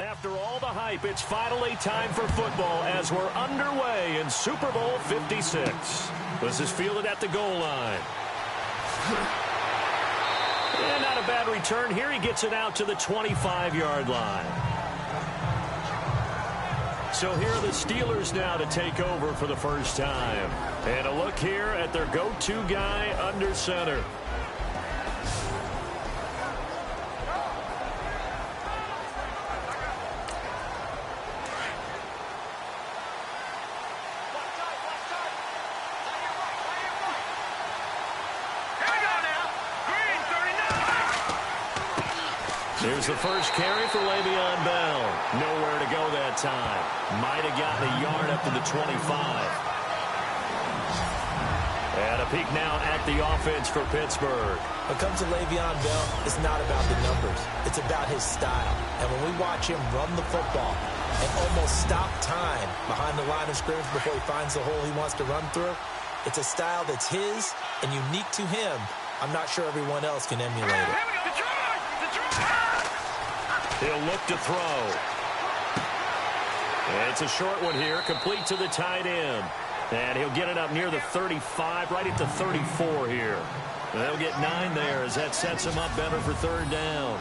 After all the hype, it's finally time for football as we're underway in Super Bowl 56. This is fielded at the goal line. And not a bad return here. He gets it out to the 25-yard line. So here are the Steelers now to take over for the first time. And a look here at their go-to guy under center. Here's the first carry for Le'Veon Bell. Nowhere to go that time. Might have gotten a yard up to the 25. And a peek now at the offense for Pittsburgh. When it comes to Le'Veon Bell, it's not about the numbers. It's about his style. And when we watch him run the football and almost stop time behind the line of scrimmage before he finds the hole he wants to run through, it's a style that's his and unique to him. I'm not sure everyone else can emulate it. He'll look to throw. And it's a short one here, complete to the tight end. And he'll get it up near the 35, right at the 34 here. And they'll get 9 there as that sets him up better for third down.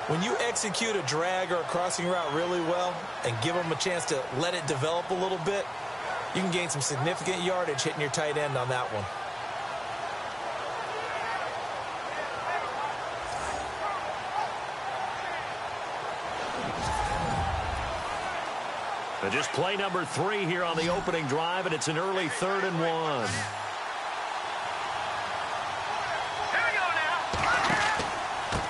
When you execute a drag or a crossing route really well and give him a chance to let it develop a little bit, you can gain some significant yardage hitting your tight end on that one. And just play number 3 here on the opening drive, and it's an early 3rd and 1.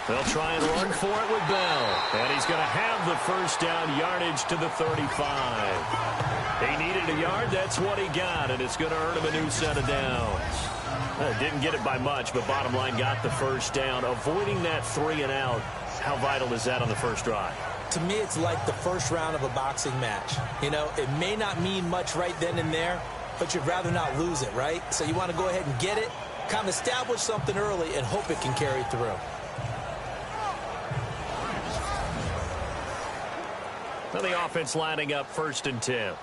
They'll try and run for it with Bell. And he's going to have the first down yardage to the 35. He needed a yard. That's what he got, and it's going to earn him a new set of downs. Didn't get it by much, but bottom line got the first down. Avoiding that 3 and out, how vital is that on the first drive? To me, it's like the first round of a boxing match. You know, it may not mean much right then and there, but you'd rather not lose it, right? So you want to go ahead and get it, kind of establish something early, and hope it can carry through. Well, the offense lining up 1st and 10.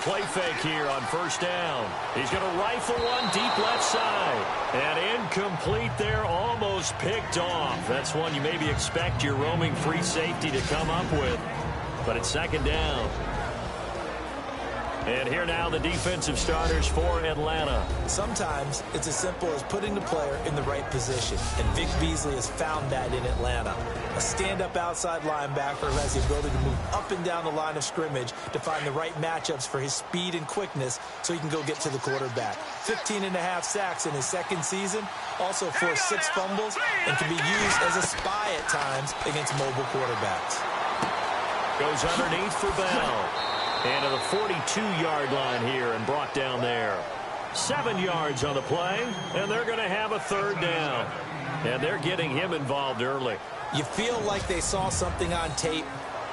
Play fake here on first down. He's going to rifle one deep left side. And incomplete there, almost picked off. That's one you maybe expect your roaming free safety to come up with. But it's 2nd down. And here now the defensive starters for Atlanta. Sometimes it's as simple as putting the player in the right position. And Vic Beasley has found that in Atlanta. A stand-up outside linebacker who has the ability to move up and down the line of scrimmage to find the right matchups for his speed and quickness so he can go get to the quarterback. 15.5 sacks in his 2nd season. Also forced 6 fumbles and can be used as a spy at times against mobile quarterbacks. Goes underneath for Bell. And to the 42-yard line here and brought down there. 7 yards on the play, and they're going to have a 3rd down. And they're getting him involved early. You feel like they saw something on tape,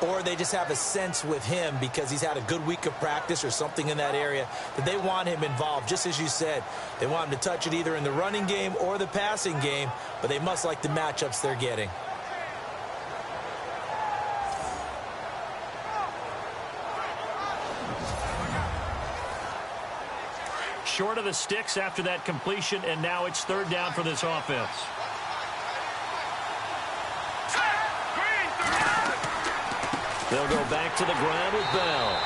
or they just have a sense with him because he's had a good week of practice or something in that area that they want him involved. Just as you said, they want him to touch it either in the running game or the passing game, but they must like the matchups they're getting. Short of the sticks after that completion, and now it's 3rd down for this offense. They'll go back to the ground with Bell.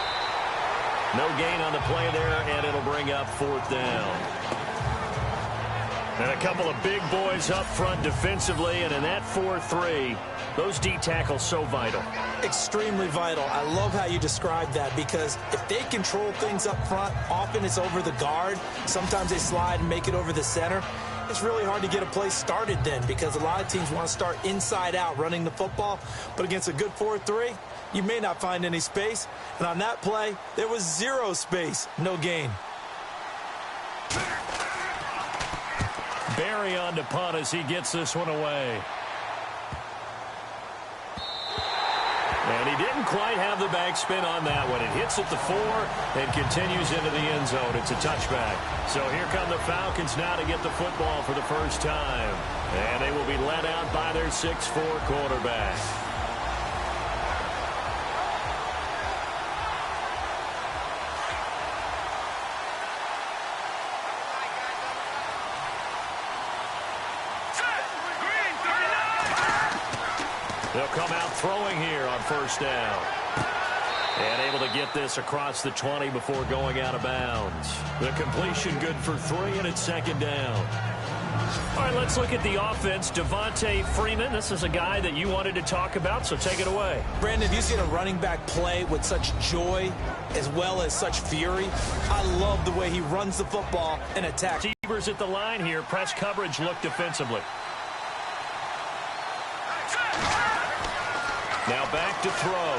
No gain on the play there, and it'll bring up 4th down. And a couple of big boys up front defensively, and in that 4-3, those D tackles so vital. Extremely vital. I love how you describe that because if they control things up front, often it's over the guard. Sometimes they slide and make it over the center. It's really hard to get a play started then because a lot of teams want to start inside out running the football. But against a good 4-3, you may not find any space. And on that play, there was 0 space, no gain. Barry on to punt as he gets this one away. And he didn't quite have the backspin on that one. It hits at the 4 and continues into the end zone. It's a touchback. So here come the Falcons now to get the football for the first time. And they will be led out by their 6'4 quarterback. They'll come out throwing here on first down. And able to get this across the 20 before going out of bounds. The completion good for 3, and it's second down. All right, let's look at the offense. Devontae Freeman, this is a guy that you wanted to talk about, so take it away. Brandon, if you see a running back play with such joy as well as such fury, I love the way he runs the football and attacks. Receivers at the line here. Press coverage look defensively. Now back to throw.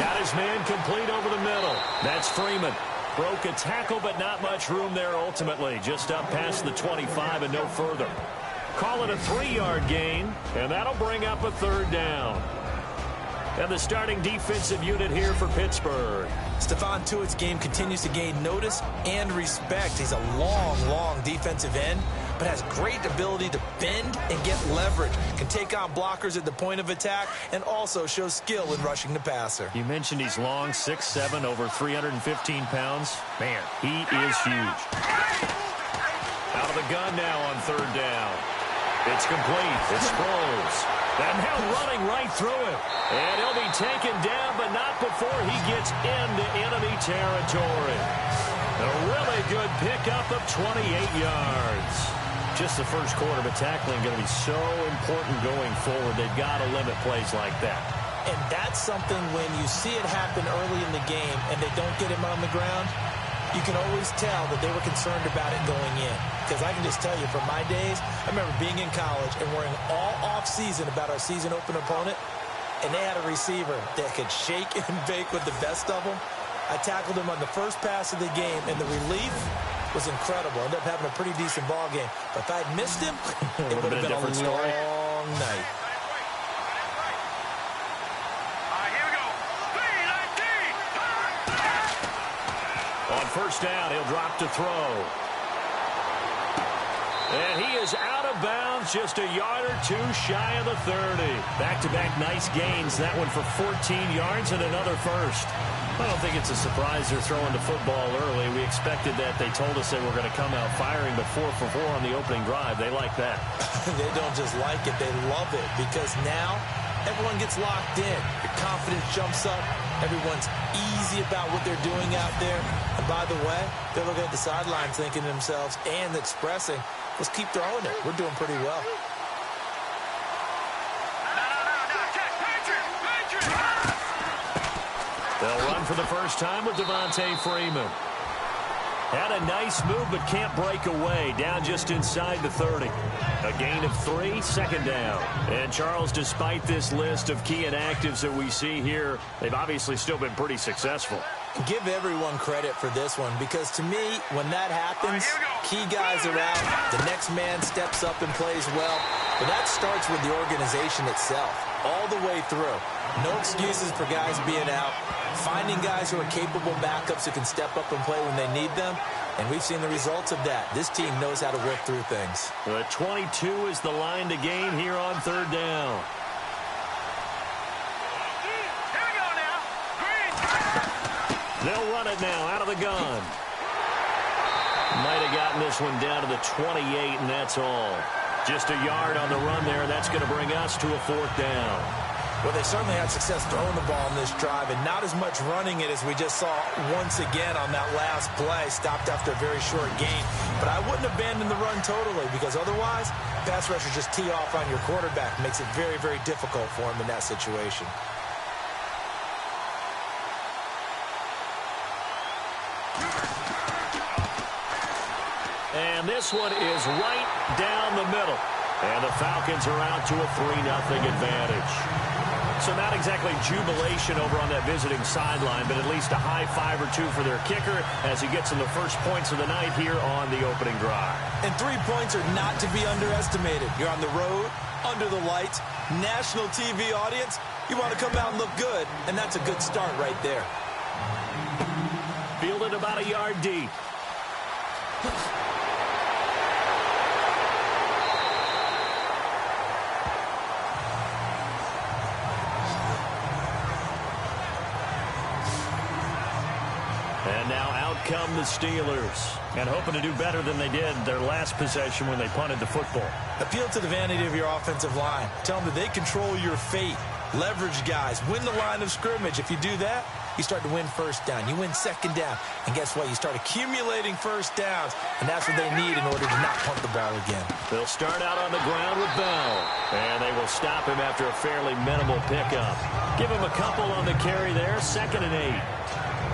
Got his man complete over the middle. That's Freeman. Broke a tackle, but not much room there ultimately. Just up past the 25 and no further. Call it a 3-yard gain, and that'll bring up a third down. And the starting defensive unit here for Pittsburgh. Stephon Tuitt's game continues to gain notice and respect. He's a long defensive end, but has great ability to bend and get leverage. Can take on blockers at the point of attack and also shows skill in rushing the passer. You mentioned he's long, 6'7", over 315 pounds. Man, he is huge. Out of the gun now on third down. It's complete. It's Sproles. And now running right through him. And he'll be taken down, but not before he gets into enemy territory. A really good pickup of 28 yards. Just the first quarter, but tackling going to be so important going forward. They've got to limit plays like that. And that's something when you see it happen early in the game and they don't get him on the ground, you can always tell that they were concerned about it going in. Because I can just tell you, from my days, I remember being in college and worrying all off-season about our season open opponent, and they had a receiver that could shake and bake with the best of them. I tackled him on the first pass of the game, and the relief was incredible. Ended up having a pretty decent ball game. But if I'd missed him, it would have been a long night. On first down, he'll drop to throw. And he is out of bounds, just a yard or two shy of the 30. Back-to-back nice gains. That one for 14 yards and another first. I don't think it's a surprise they're throwing the football early. We expected that. They told us they were going to come out firing, but 4 for 4 on the opening drive. They like that. They don't just like it, they love it, because now everyone gets locked in. Your confidence jumps up. Everyone's easy about what they're doing out there. And by the way, they're looking at the sidelines thinking to themselves and expressing, let's keep throwing it. We're doing pretty well. They'll run for the first time with Devontae Freeman. Had a nice move, but can't break away. Down just inside the 30. A gain of 3, second down. And Charles, despite this list of key inactives that we see here, they've obviously still been pretty successful. Give everyone credit for this one, because to me, when that happens, key guys are out, the next man steps up and plays well, but that starts with the organization itself, all the way through. No excuses for guys being out, finding guys who are capable backups who can step up and play when they need them, and we've seen the results of that. This team knows how to work through things. The 22 is the line to gain here on third down. They'll run it now out of the gun. Might have gotten this one down to the 28, and that's all. Just a yard on the run there. That's going to bring us to a fourth down. Well, they certainly had success throwing the ball in this drive, and not as much running it as we just saw once again on that last play. Stopped after a very short gain. But I wouldn't abandon the run totally, because otherwise, pass rushers just tee off on your quarterback. Makes it very, very difficult for him in that situation. And this one is right down the middle. And the Falcons are out to a 3-0 advantage. So not exactly jubilation over on that visiting sideline, but at least a high five or two for their kicker as he gets in the first points of the night here on the opening drive. And 3 points are not to be underestimated. You're on the road, under the lights, national TV audience. You want to come out and look good, and that's a good start right there. Fielded about a yard deep. And now out come the Steelers. And hoping to do better than they did their last possession when they punted the football. Appeal to the vanity of your offensive line. Tell them that they control your fate. Leverage guys. Win the line of scrimmage. If you do that, you start to win first down. You win second down. And guess what? You start accumulating first downs. And that's what they need in order to not punt the ball again. They'll start out on the ground with Bell. And they will stop him after a fairly minimal pickup. Give him a couple on the carry there. 2nd and 8.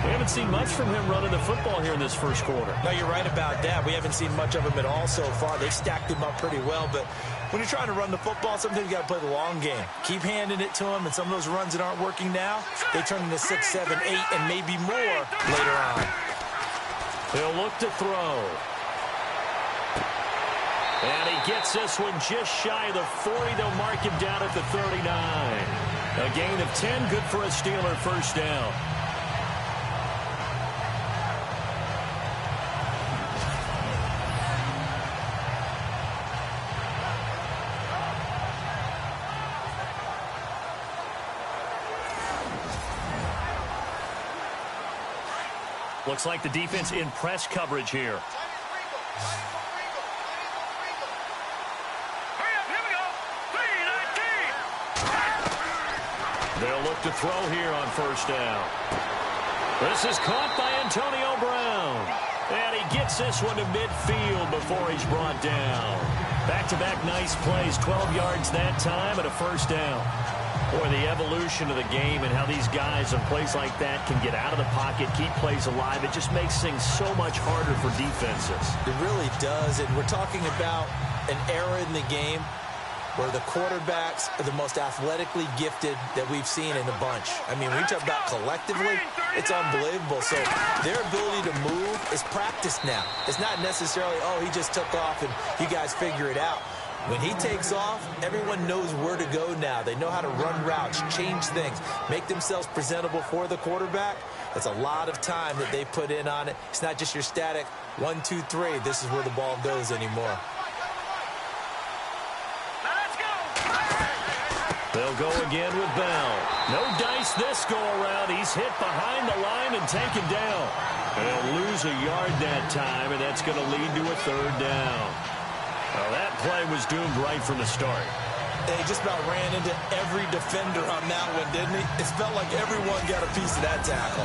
We haven't seen much from him running the football here in this first quarter. No, you're right about that. We haven't seen much of him at all so far. They stacked him up pretty well, but when you're trying to run the football, sometimes you got to play the long game. Keep handing it to him, and some of those runs that aren't working now, they turn into 6, 7, 8, and maybe more later on. He'll look to throw. And he gets this one just shy of the 40. They'll mark him down at the 39. A gain of 10, good for a Steeler first down. Looks like the defense in press coverage here. They'll look to throw here on first down. This is caught by Antonio Brown. And he gets this one to midfield before he's brought down. Back-to-back nice plays, 12 yards that time and a first down. Boy, the evolution of the game and how these guys in plays like that can get out of the pocket, keep plays alive, it just makes things so much harder for defenses. It really does, and we're talking about an era in the game where the quarterbacks are the most athletically gifted that we've seen in a bunch. I mean, when you talk about collectively, it's unbelievable. So their ability to move is practiced now. It's not necessarily, oh, he just took off and you guys figure it out. When he takes off, everyone knows where to go now. They know how to run routes, change things, make themselves presentable for the quarterback. It's a lot of time that they put in on it. It's not just your static 1, 2, 3. This is where the ball goes anymore. They'll go again with Bell. No dice this go around. He's hit behind the line and taken down. They'll lose a yard that time, and that's going to lead to a 3rd down. Well, that play was doomed right from the start. They just about ran into every defender on that one, didn't he? It felt like everyone got a piece of that tackle.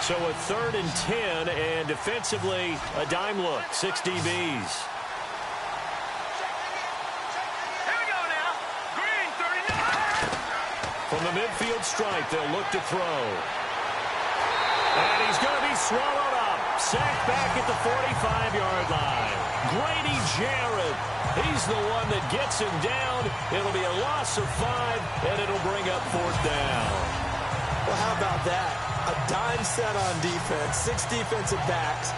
So a 3rd and 10, and defensively, a dime look, 6 DBs. From the midfield stripe, they'll look to throw. And he's going to be swallowed up. Sacked back at the 45-yard line. Grady Jarrett. He's the one that gets him down. It'll be a loss of 5, and it'll bring up 4th down. Well, how about that? A dime set on defense, 6 defensive backs.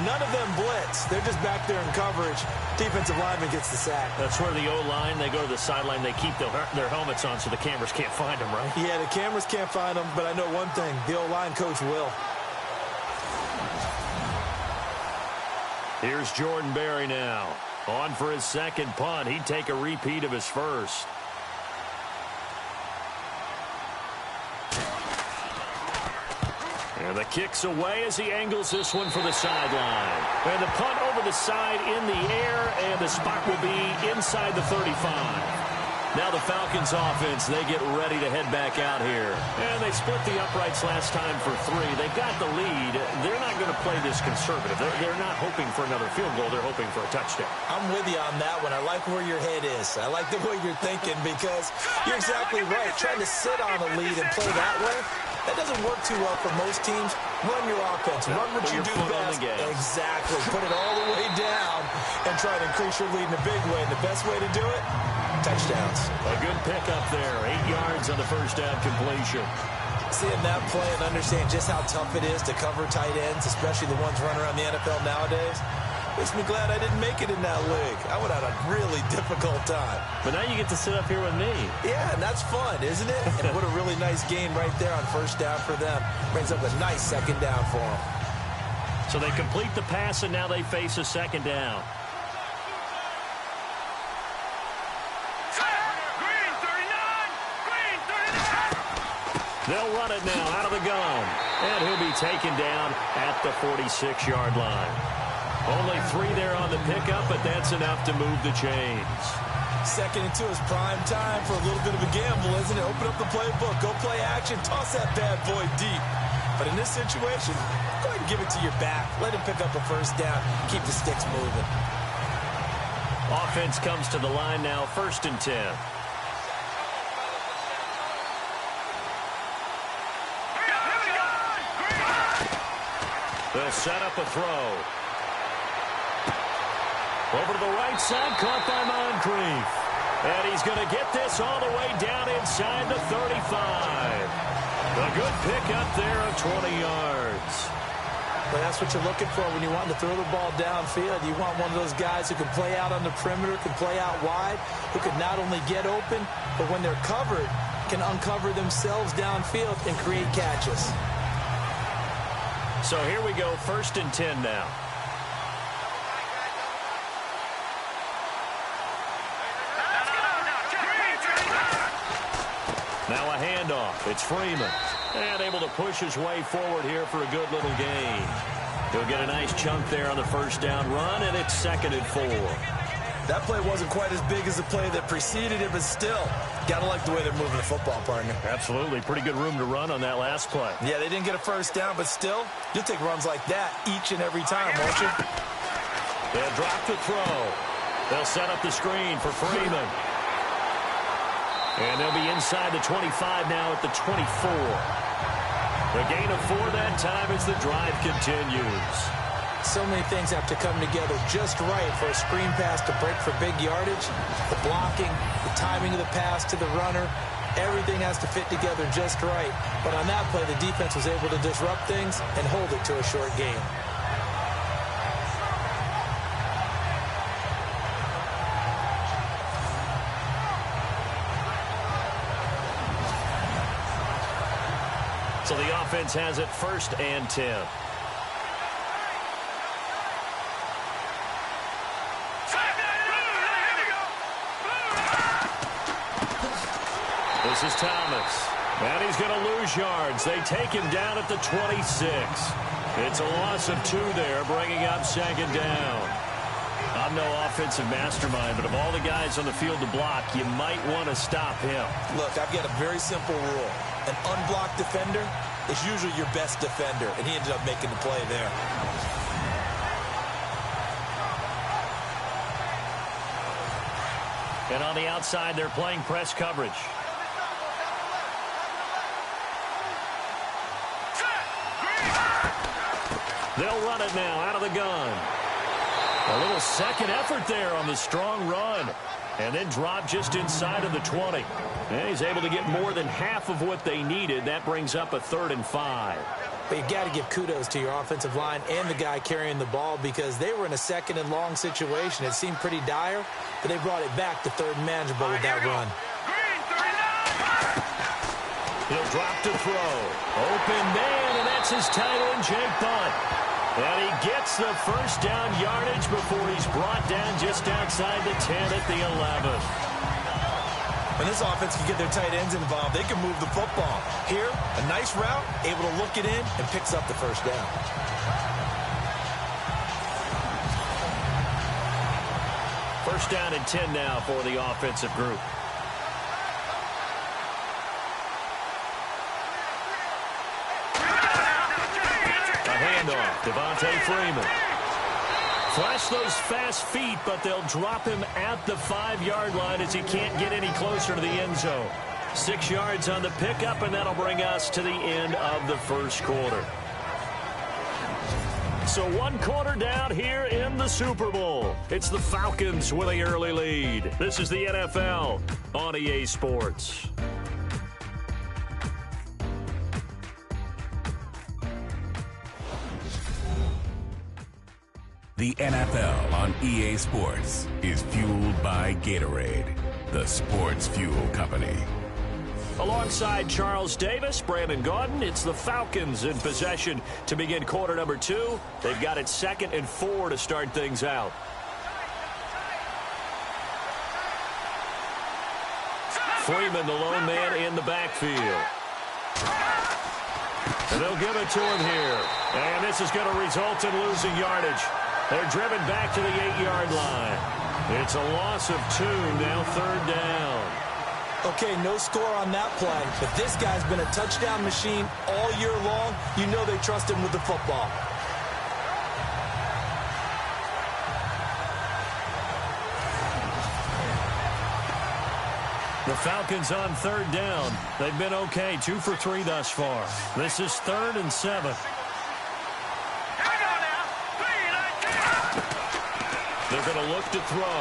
None of them blitz. They're just back there in coverage. Defensive lineman gets the sack. That's where the O-line, they go to the sideline, they keep their helmets on so the cameras can't find them, right? Yeah, the cameras can't find them, but I know one thing. The O-line coach will. Here's Jordan Berry now. On for his 2nd punt. He'd take a repeat of his first. And the kick's away as he angles this one for the sideline. And the punt over the side in the air, and the spot will be inside the 35. Now the Falcons offense, they get ready to head back out here. And they split the uprights last time for 3. They got the lead. They're not going to play this conservative. They're not hoping for another field goal. They're hoping for a touchdown. I'm with you on that one. I like where your head is. I like the way you're thinking because you're exactly right. Trying to sit on a lead and play that way, that doesn't work too well for most teams. Run your offense. Run what you do best. Exactly. Put it all the way down and try to increase your lead in a big way. And the best way to do it, touchdowns. A good pickup there. 8 yards on the first down completion. Seeing that play and understand just how tough it is to cover tight ends, especially the ones running around the NFL nowadays, makes me glad I didn't make it in that league. I would have had a really difficult time. But now you get to sit up here with me. Yeah, and that's fun, isn't it? And what a really nice gain right there on first down for them. Brings up a nice second down for them. So they complete the pass, and now they face a second down. They'll run it now out of the gun. And he'll be taken down at the 46-yard line. Only 3 there on the pickup, but that's enough to move the chains. 2nd and 2 is prime time for a little bit of a gamble, isn't it? Open up the playbook, go play action, toss that bad boy deep. But in this situation, go ahead and give it to your back. Let him pick up a first down. Keep the sticks moving. Offense comes to the line now, 1st and 10. They'll set up a throw. Over to the right side, caught by Moncrief. And he's going to get this all the way down inside the 35. A good pickup there of 20 yards. But that's what you're looking for when you want to throw the ball downfield. You want one of those guys who can play out on the perimeter, can play out wide, who can not only get open, but when they're covered, can uncover themselves downfield and create catches. So here we go, 1st and 10 now. Now a handoff. It's Freeman. And able to push his way forward here for a good little gain. He'll get a nice chunk there on the first down run, and it's 2nd and 4. That play wasn't quite as big as the play that preceded it, but still, got to like the way they're moving the football, partner. Absolutely. Pretty good room to run on that last play. Yeah, they didn't get a first down, but still, you'll take runs like that each and every time, won't you? They'll drop the throw. They'll set up the screen for Freeman. And they'll be inside the 25 now at the 24. The gain of 4 that time as the drive continues. So many things have to come together just right for a screen pass to break for big yardage. The blocking, the timing of the pass to the runner, everything has to fit together just right. But on that play, the defense was able to disrupt things and hold it to a short gain. So the offense has it 1st and 10. This is Thomas. And he's going to lose yards. They take him down at the 26. It's a loss of 2 there, bringing up 2nd down. I'm no offensive mastermind, but of all the guys on the field to block, you might want to stop him. Look, I've got a very simple rule. An unblocked defender is usually your best defender, and he ended up making the play there. And on the outside, they're playing press coverage. They'll run it now out of the gun. A little second effort there on the strong run. And then drop just inside of the 20. And he's able to get more than half of what they needed. That brings up a 3rd and 5. But you've got to give kudos to your offensive line and the guy carrying the ball because they were in a 2nd and long situation. It seemed pretty dire, but they brought it back to 3rd and manageable with that run. He'll drop to throw. Open man, and that's his tight end, Jake Butt. And he gets the first down yardage before he's brought down just outside the 10 at the 11. When this offense can get their tight ends involved, they can move the football. Here, a nice route, able to look it in, and picks up the first down. First down and 10 now for the offensive group. handoff. Devontae Freeman. Flash those fast feet, but they'll drop him at the 5-yard line as he can't get any closer to the end zone. 6 yards on the pickup, and that'll bring us to the end of the first quarter. So 1 quarter down here in the Super Bowl. It's the Falcons with the early lead. This is the NFL on EA Sports. The NFL on EA Sports is fueled by Gatorade, the sports fuel company. Alongside Charles Davis, Brandon Gaudin, it's the Falcons in possession to begin quarter number 2. They've got it 2nd and 4 to start things out. Freeman, the lone man in the backfield. And they'll give it to him here. And this is going to result in losing yardage. They're driven back to the 8-yard line. It's a loss of 2, now 3rd down. Okay, no score on that play, but this guy's been a touchdown machine all year long. You know they trust him with the football. The Falcons on 3rd down. They've been okay, 2 for 3 thus far. This is 3rd and 7. They're going to look to throw.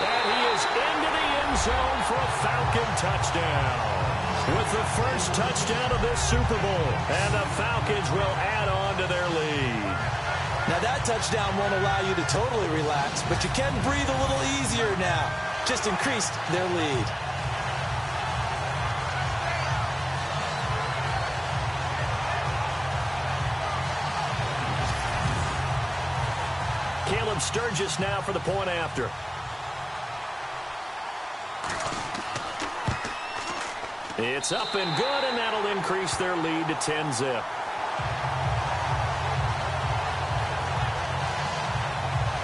And he is into the end zone for a Falcon touchdown. With the first touchdown of this Super Bowl. And the Falcons will add on to their lead. Now that touchdown won't allow you to totally relax, but you can breathe a little easier now. Just increased their lead. Caleb Sturgis now for the point after. It's up and good, and that'll increase their lead to 10-zip.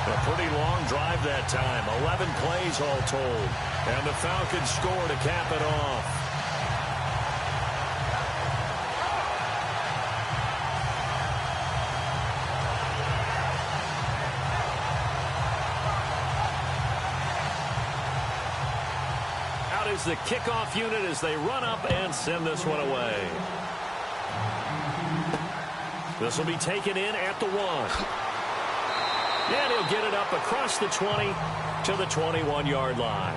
A pretty long drive that time, 11 plays all told. And the Falcons score to cap it off. Is the kickoff unit as they run up and send this one away. This will be taken in at the 1. And he'll get it up across the 20 to the 21-yard line.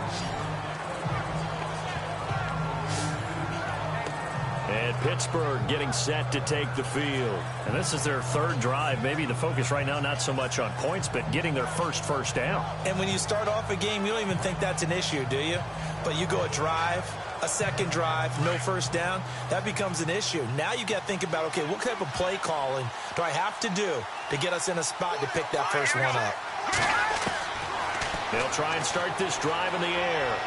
And Pittsburgh getting set to take the field. And this is their 3rd drive. Maybe the focus right now not so much on points, but getting their first down. And when you start off a game, you don't even think that's an issue, do you? But you go a drive, a 2nd drive, no first down, that becomes an issue. Now you got to think about, okay, what type of play calling do I have to do to get us in a spot to pick that first one up? They'll try and start this drive in the air.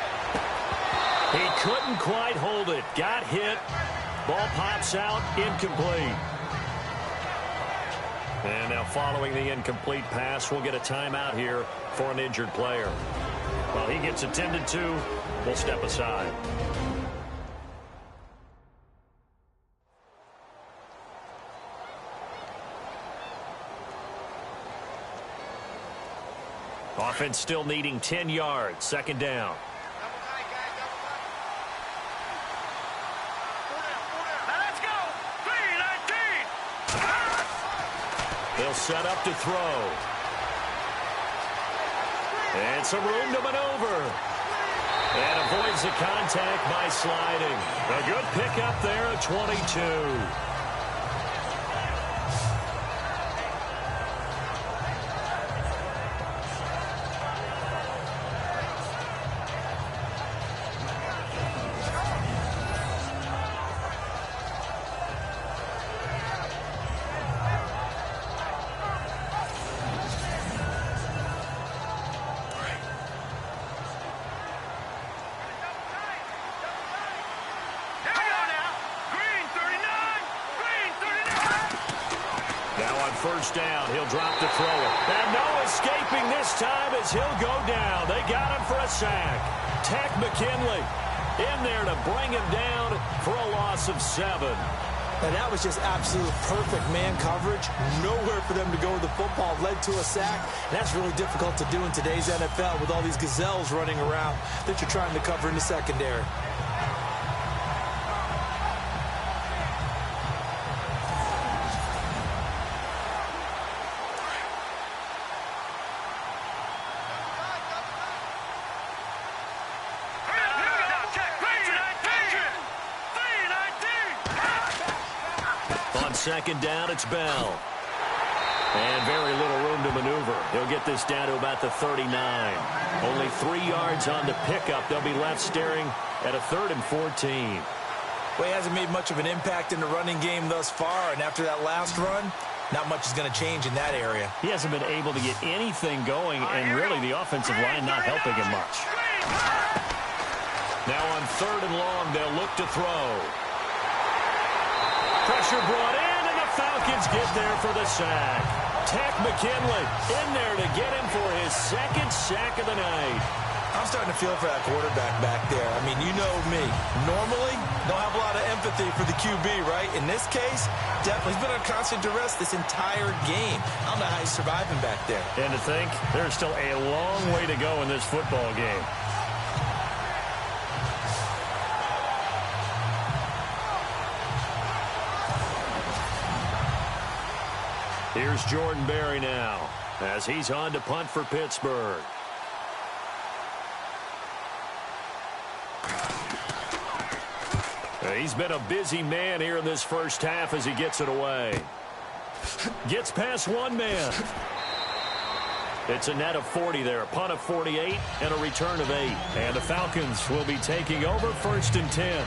He couldn't quite hold it. Got hit. Ball pops out, incomplete. And now following the incomplete pass, we'll get a timeout here for an injured player. While he gets attended to, we'll step aside. Offense still needing 10 yards, 2nd down. They'll set up to throw. And some room to maneuver. And avoids the contact by sliding. A good pickup there at 22. First down, he'll drop to throw it. And no escaping this time as he'll go down. They got him for a sack. Tech McKinley in there to bring him down for a loss of 7. And that was just absolute perfect man coverage. Nowhere for them to go with the football. Led to a sack. And that's really difficult to do in today's NFL with all these gazelles running around that you're trying to cover in the secondary. Second down, it's Bell. And very little room to maneuver. He'll get this down to about the 39. Only 3 yards on the pickup. They'll be left staring at a 3rd and 14. Well, he hasn't made much of an impact in the running game thus far, and after that last run, not much is going to change in that area. He hasn't been able to get anything going, and really the offensive line not helping him much. Now on 3rd and long, they'll look to throw. Pressure brought in, and the Falcons get there for the sack. Tech McKinley in there to get him for his 2nd sack of the night. I'm starting to feel for that quarterback back there. I mean, you know me. Normally, don't have a lot of empathy for the QB, right? In this case, definitely. He's been on constant duress this entire game. I don't know how he's surviving back there. And to think, there's still a long way to go in this football game. Here's Jordan Berry now as he's on to punt for Pittsburgh. He's been a busy man here in this first half as he gets it away. Gets past one man. It's a net of 40 there. A punt of 48 and a return of 8. And the Falcons will be taking over 1st and 10.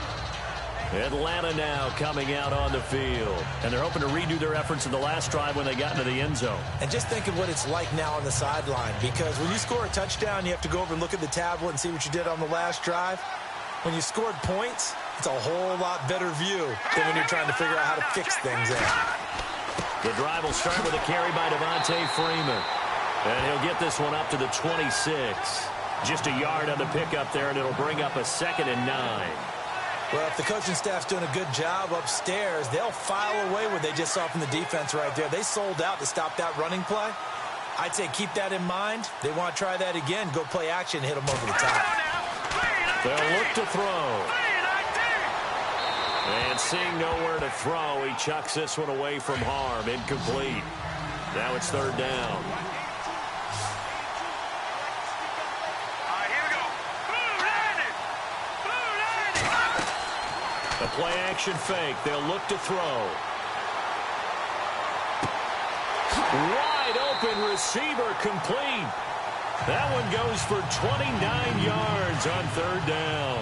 Atlanta now coming out on the field. And they're hoping to redo their efforts in the last drive when they got into the end zone. And just think of what it's like now on the sideline, because when you score a touchdown, you have to go over and look at the tablet and see what you did on the last drive. When you scored points, it's a whole lot better view than when you're trying to figure out how to fix things out. The drive will start with a carry by Devontae Freeman. And he'll get this one up to the 26. Just a yard on the pickup there, and it'll bring up a 2nd and 9. Well, if the coaching staff's doing a good job upstairs, they'll file away what they just saw from the defense right there. They sold out to stop that running play. I'd say keep that in mind. They want to try that again. Go play action, hit them over the top. They'll look to throw. And seeing nowhere to throw, he chucks this one away from harm. Incomplete. Now it's 3rd down. A play-action fake. They'll look to throw. Wide open receiver complete. That one goes for 29 yards on 3rd down.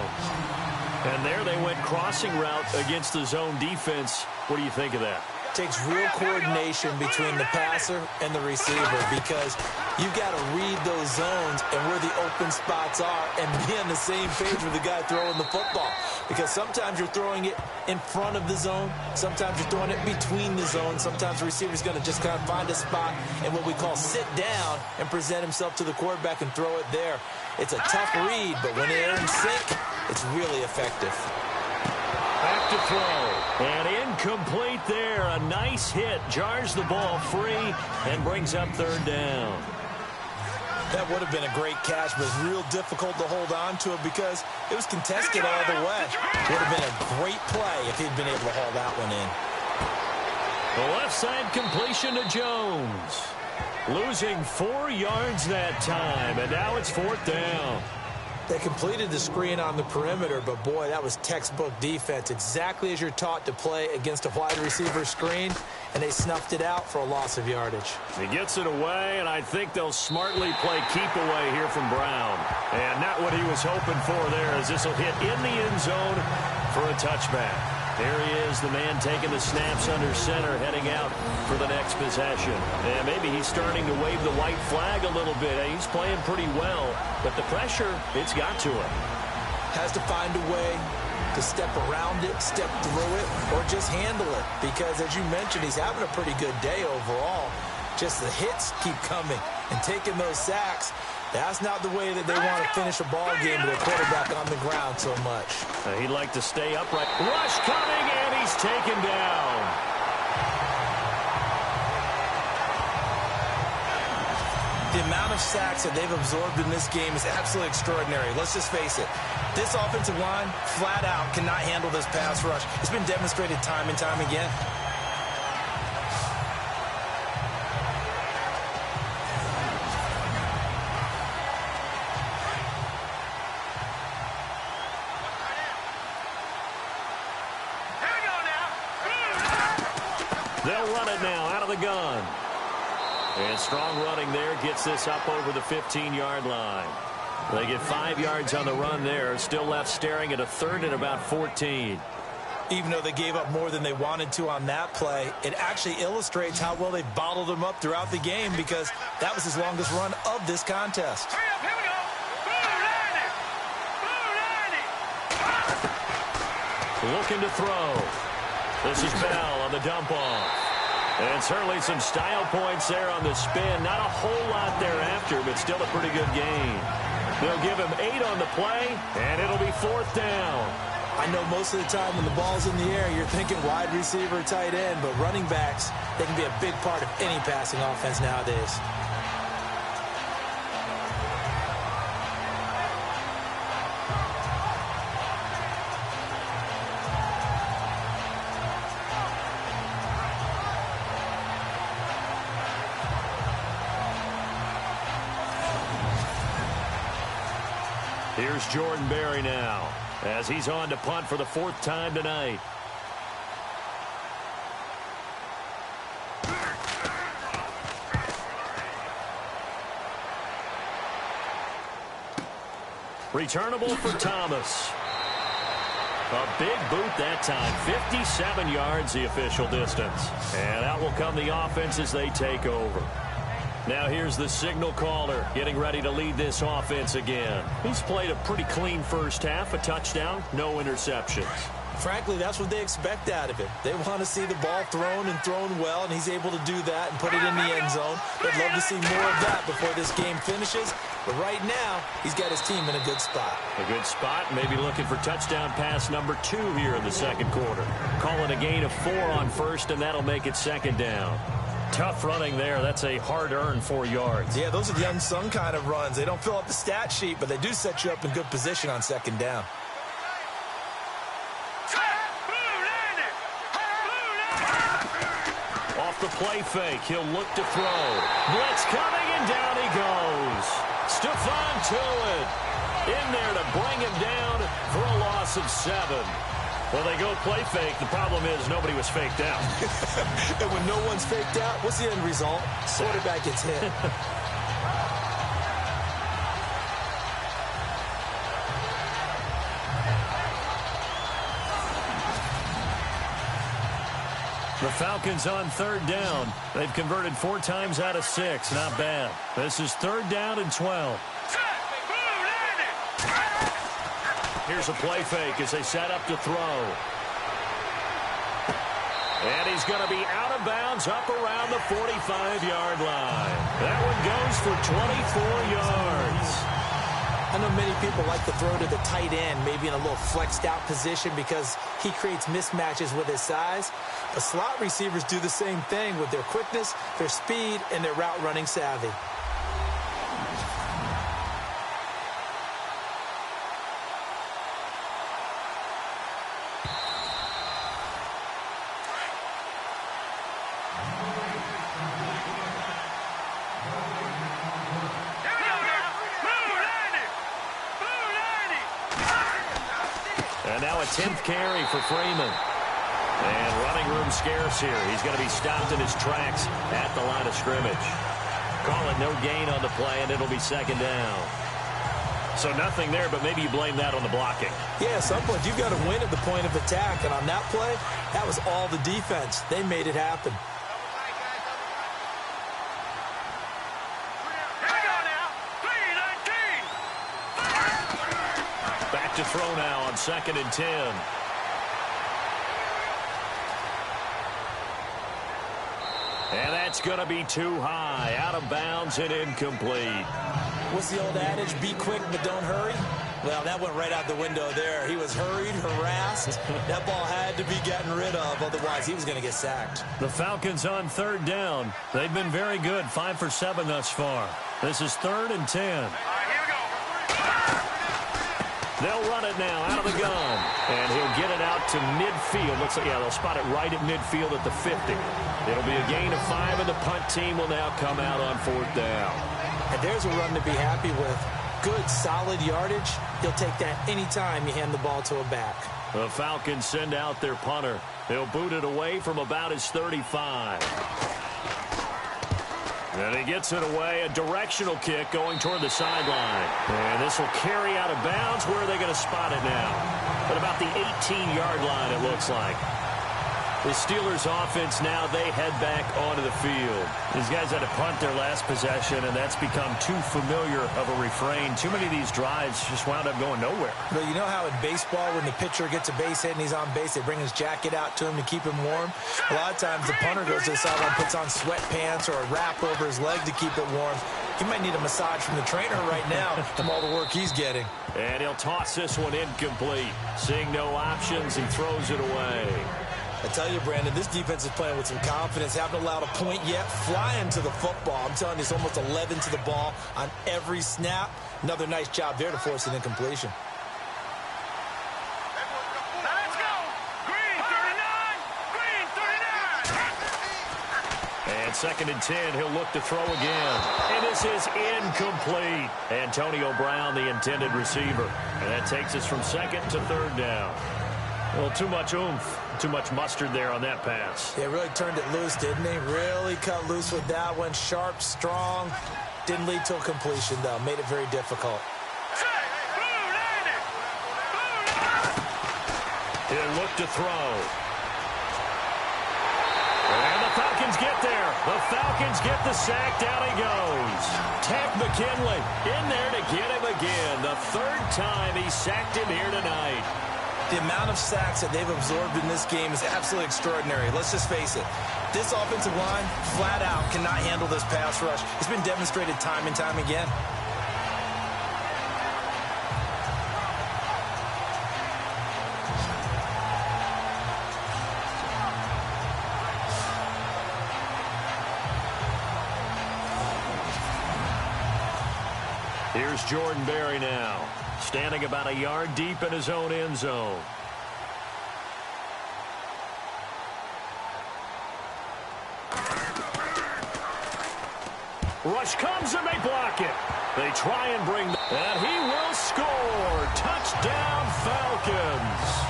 And there they went crossing route against the zone defense. What do you think of that? Takes real coordination between the passer and the receiver, because you've got to read those zones and where the open spots are and be on the same page with the guy throwing the football. Because sometimes you're throwing it in front of the zone. Sometimes you're throwing it between the zones. Sometimes the receiver's going to just kind of find a spot and what we call sit down and present himself to the quarterback and throw it there. It's a tough read, but when they're in sync, it's really effective. Back to throw. And incomplete there. A nice hit. Jars the ball free and brings up 3rd down. That would have been a great catch, but real difficult to hold on to it because it was contested all the way. Would have been a great play if he'd been able to haul that one in. The left side completion to Jones. Losing 4 yards that time, and now it's 4th down. They completed the screen on the perimeter, but boy, that was textbook defense. Exactly as you're taught to play against a wide receiver screen, and they snuffed it out for a loss of yardage. He gets it away, and I think they'll smartly play keep away here from Brown. And not what he was hoping for there, as this will hit in the end zone for a touchback. There he is, the man taking the snaps under center, heading out for the next possession. And maybe he's starting to wave the white flag a little bit. He's playing pretty well, but the pressure, it's got to him. Has to find a way to step around it, step through it, or just handle it. Because, as you mentioned, he's having a pretty good day overall. Just the hits keep coming and taking those sacks. That's not the way that they want to finish a ball game with a quarterback on the ground so much. He'd like to stay upright. Rush coming, and He's taken down. The amount of sacks that they've absorbed in this game is absolutely extraordinary. Let's just face it. This offensive line, flat out, cannot handle this pass rush. It's been demonstrated time and time again. They'll run it now out of the gun. And strong running there gets this up over the 15-yard line. They get 5 yards on the run there. Still left staring at a third and about 14. Even though they gave up more than they wanted to on that play, it actually illustrates how well they bottled them up throughout the game because that was his longest run of this contest. Hurry up, here we go. Looking to throw. This is Bell on the dump off. And certainly some style points there on the spin. Not a whole lot thereafter, but still a pretty good game. They'll give him 8 on the play, and it'll be 4th down. I know most of the time when the ball's in the air, you're thinking wide receiver, tight end, but running backs, they can be a big part of any passing offense nowadays. Here's Jordan Berry now as he's on to punt for the 4th time tonight. Returnable for Thomas. A big boot that time. 57 yards the official distance. And out will come the offense as they take over. Now here's the signal caller getting ready to lead this offense again. He's played a pretty clean first half, a touchdown, no interceptions. Frankly, that's what they expect out of it. They want to see the ball thrown and thrown well, and he's able to do that and put it in the end zone. They'd love to see more of that before this game finishes. But right now, he's got his team in a good spot. A good spot, maybe looking for touchdown pass number 2 here in the second quarter. Calling a gain of 4 on first, and that'll make it 2nd down. Tough running there. That's a hard-earned 4 yards. Yeah, those are the unsung kind of runs. They don't fill up the stat sheet, but they do set you up in good position on 2nd down. Off the play fake, he'll look to throw. Blitz coming, and down he goes. Stephon Tuitt in there to bring him down for a loss of 7. Well, they go play fake. The problem is nobody was faked out. And when no one's faked out, what's the end result? Quarterback gets hit. The Falcons on 3rd down. They've converted 4 times out of 6. Not bad. This is 3rd down and 12. Here's a play fake as they set up to throw. And he's going to be out of bounds up around the 45-yard line. That one goes for 24 yards. I know many people like to throw to the tight end, maybe in a little flexed out position because he creates mismatches with his size. But slot receivers do the same thing with their quickness, their speed, and their route running savvy. And now a 10th carry for Freeman. And running room scarce here. He's going to be stopped in his tracks at the line of scrimmage. Call it no gain on the play, and it'll be 2nd down. So nothing there, but maybe you blame that on the blocking. Yeah, at some point, you've got to win at the point of attack. And on that play, that was all the defense. They made it happen. Back to throw now on 2nd and 10. And that's going to be too high. Out of bounds and incomplete. What's the old adage? Be quick, but don't hurry. Well, that went right out the window there. He was hurried, harassed. That ball had to be gotten rid of, otherwise he was going to get sacked. The Falcons on third down. They've been very good, 5 for 7 thus far. This is 3rd and 10. They'll run it now out of the gun. And he'll get it out to midfield. Looks like, yeah, they'll spot it right at midfield at the 50. It'll be a gain of 5, and the punt team will now come out on 4th down. And there's a run to be happy with. Good, solid yardage. He'll take that anytime you hand the ball to a back. The Falcons send out their punter. They'll boot it away from about his 35. And he gets it away, a directional kick going toward the sideline. And this will carry out of bounds. Where are they going to spot it now? At about the 18-yard line, it looks like. The Steelers offense now, they head back onto the field. These guys had to punt their last possession, and that's become too familiar of a refrain. Too many of these drives just wound up going nowhere. But you know how in baseball, when the pitcher gets a base hit and he's on base, they bring his jacket out to him to keep him warm? A lot of times the punter goes to the sideline, puts on sweatpants or a wrap over his leg to keep it warm. He might need a massage from the trainer right now from all the work he's getting. And he'll toss this one incomplete. Seeing no options, he throws it away. I tell you, Brandon, this defense is playing with some confidence. Haven't allowed a point yet. Flying to the football. I'm telling you, it's almost 11 to the ball on every snap. Another nice job there to force an incompletion. Let's go! Green 39! Green 39! And 2nd and 10, he'll look to throw again. And this is incomplete. Antonio Brown, the intended receiver. And that takes us from 2nd to 3rd down. Well, too much oomph, too much mustard there on that pass. Yeah, really turned it loose, didn't he? Really cut loose with that one. Sharp, strong. Didn't lead to a completion, though. Made it very difficult. He'll look to throw. And the Falcons get there. The Falcons get the sack. Down he goes. Ted McKinley in there to get him again. The 3rd time he sacked him here tonight. The amount of sacks that they've absorbed in this game is absolutely extraordinary. Let's just face it. This offensive line, flat out, cannot handle this pass rush. It's been demonstrated time and time again. Here's Jordan Berry now, standing about a yard deep in his own end zone. Rush comes and they block it. They try and bring, and he will score. Touchdown, Falcons.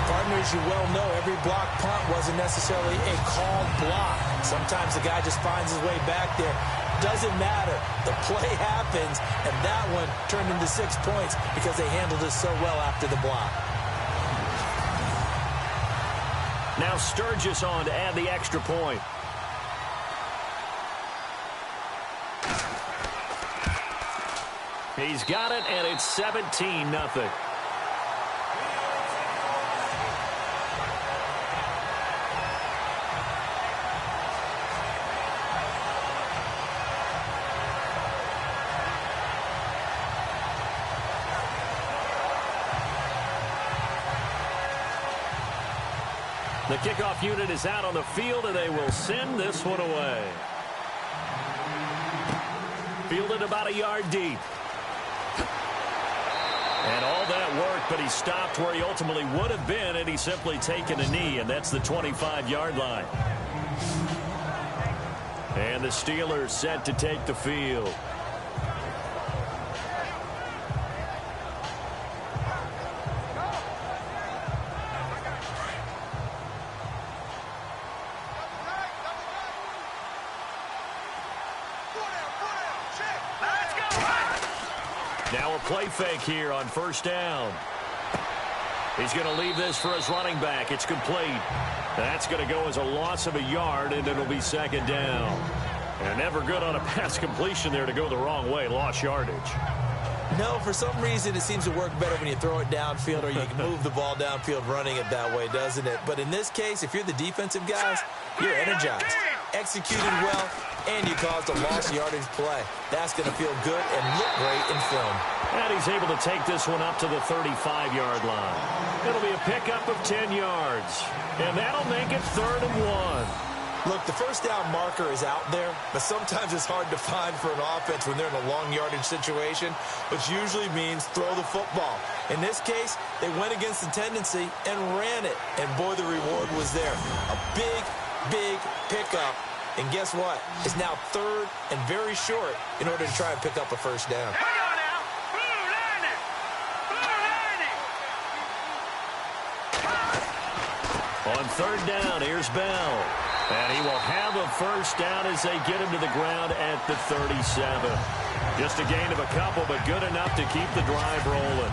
Partner, as you well know, every block punt wasn't necessarily a called block. Sometimes the guy just finds his way back there. Doesn't matter. The play happens, and that one turned into 6 points because they handled it so well after the block. Now Sturgis on to add the extra point. He's got it, and it's 17-0. The kickoff unit is out on the field, and they will send this one away. Fielded about a yard deep. And all that work, but he stopped where he ultimately would have been, and he's simply taken a knee, and that's the 25-yard line. And the Steelers set to take the field. Now a play fake here on 1st down. He's going to leave this for his running back. It's complete. That's going to go as a loss of a yard, and it'll be 2nd down. And never good on a pass completion there to go the wrong way. Lost yardage. No, for some reason it seems to work better when you throw it downfield or you can move the ball downfield running it that way, doesn't it? But in this case, if you're the defensive guys, you're energized. executed well, and you caused a lost yardage play. That's going to feel good and look great in film. And he's able to take this one up to the 35-yard line. It'll be a pickup of 10 yards. And that'll make it 3rd and 1. Look, the first down marker is out there, but sometimes it's hard to find for an offense when they're in a long yardage situation, which usually means throw the football. In this case, they went against the tendency and ran it. And, boy, the reward was there. A big, big pickup. And guess what? It's now 3rd and very short in order to try and pick up a first down. On 3rd down, here's Bell. And he will have a first down as they get him to the ground at the 37. Just a gain of a couple, but good enough to keep the drive rolling.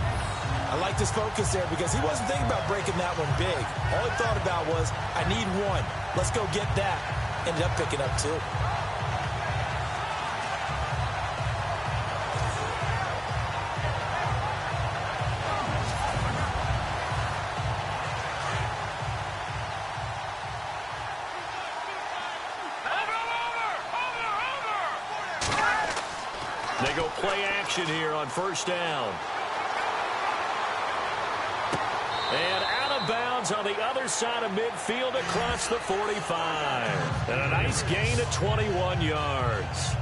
I like this focus there because he wasn't thinking about breaking that one big. All he thought about was, I need one. Let's go get that. Ended up picking up 2. They go play action here on 1st down. And out of bounds on the other side of midfield across the 45. And a nice gain of 21 yards.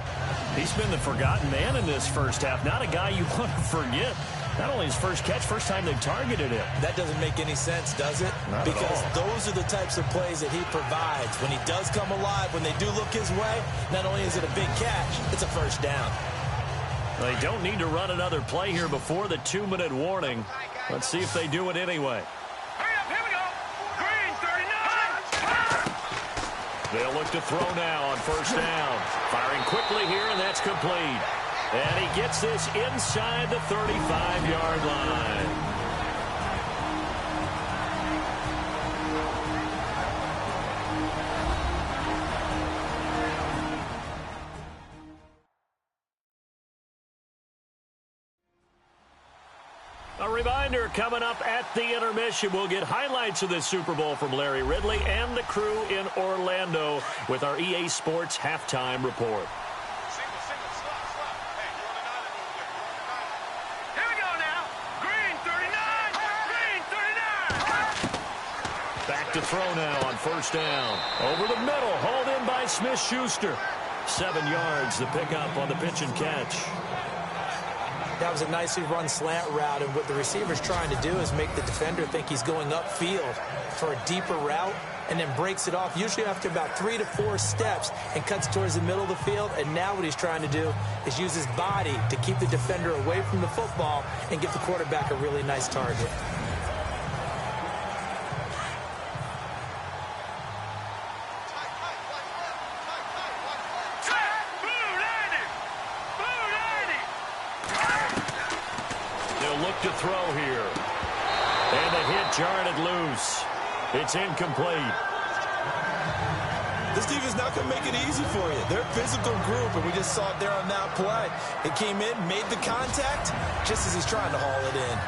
He's been the forgotten man in this first half. Not a guy you want to forget. Not only his first catch, first time they've targeted him. That doesn't make any sense, does it? Not because at all. Those are the types of plays that he provides. When he does come alive, when they do look his way, not only is it a big catch, it's a first down. They don't need to run another play here before the 2-minute warning. Let's see if they do it anyway. Hurry up, here we go. Green, 39. They'll look to throw now on 1st down. Firing quickly here, and that's complete. And he gets this inside the 35-yard line. A reminder, coming up at the intermission, we'll get highlights of this Super Bowl from Larry Ridley and the crew in Orlando with our EA Sports halftime report. Here we go now. Green, 39. Green, 39. Back to throw now on 1st down. Over the middle, hauled in by Smith-Schuster. 7 yards, the pickup on the pitch and catch. That was a nicely run slant route, and what the receiver's trying to do is make the defender think he's going upfield for a deeper route and then breaks it off, usually after about 3 to 4 steps, and cuts towards the middle of the field. And now what he's trying to do is use his body to keep the defender away from the football and give the quarterback a really nice target. To throw here. And the hit jarred it loose. It's incomplete. This defense not going to make it easy for you. They're a physical group, and we just saw it there on that play. It came in, made the contact, just as he's trying to haul it in.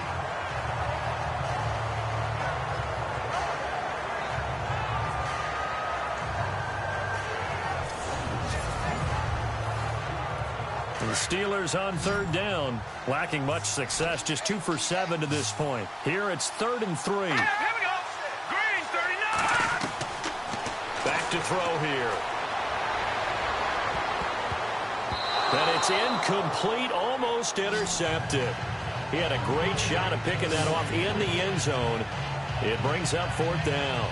The Steelers on 3rd down, lacking much success, just 2 for 7 to this point. Here it's 3rd and 3. Here we go. Green, 39. Back to throw here. And it's incomplete, almost intercepted. He had a great shot at picking that off in the end zone. It brings up 4th down.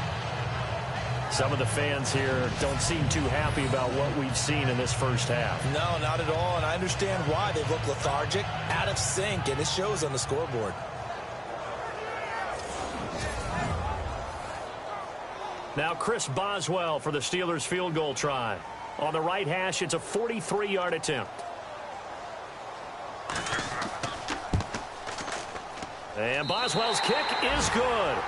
Some of the fans here don't seem too happy about what we've seen in this first half. No, not at all, and I understand why. They look lethargic, out of sync, and it shows on the scoreboard. Now Chris Boswell for the Steelers field goal try. On the right hash, it's a 43-yard attempt. And Boswell's kick is good.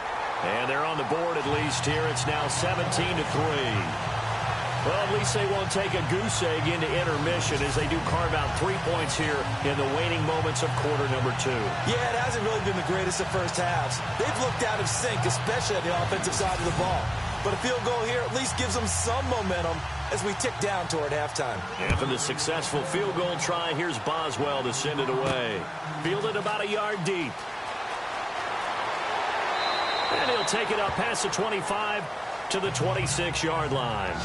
And they're on the board at least here. It's now 17-3. Well, at least they won't take a goose egg into intermission as they do carve out 3 points here in the waning moments of quarter number 2. Yeah, it hasn't really been the greatest of first halves. They've looked out of sync, especially on the offensive side of the ball. but a field goal here at least gives them some momentum as we tick down toward halftime. After the successful field goal try, here's Boswell to send it away. Fielded about a yard deep. And he'll take it up past the 25 to the 26-yard line.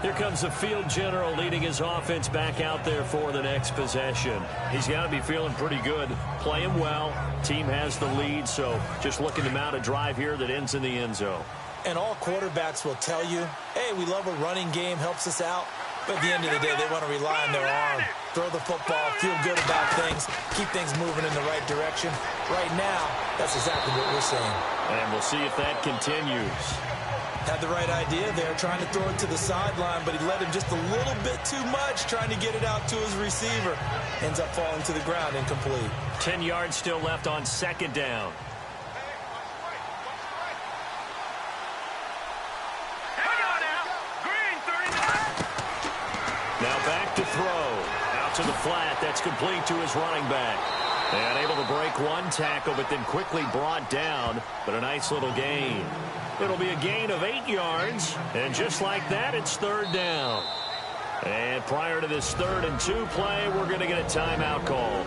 Here comes the field general leading his offense back out there for the next possession. He's got to be feeling pretty good, playing well. Team has the lead, so just looking to mount a drive here that ends in the end zone. And all quarterbacks will tell you, hey, we love a running game, helps us out. But at the end of the day, they want to rely on their arm. Throw the football, feel good about things, keep things moving in the right direction. Right now, that's exactly what we're saying. And we'll see if that continues. Had the right idea there, trying to throw it to the sideline, but he let him just a little bit too much, trying to get it out to his receiver. Ends up falling to the ground, incomplete. 10 yards still left on second down. Now back to throw. Out to the flat. That's complete to his running back. And able to break one tackle, but then quickly brought down. But a nice little gain. It'll be a gain of 8 yards. And just like that, it's third down. And prior to this 3rd and 2 play, we're going to get a timeout call,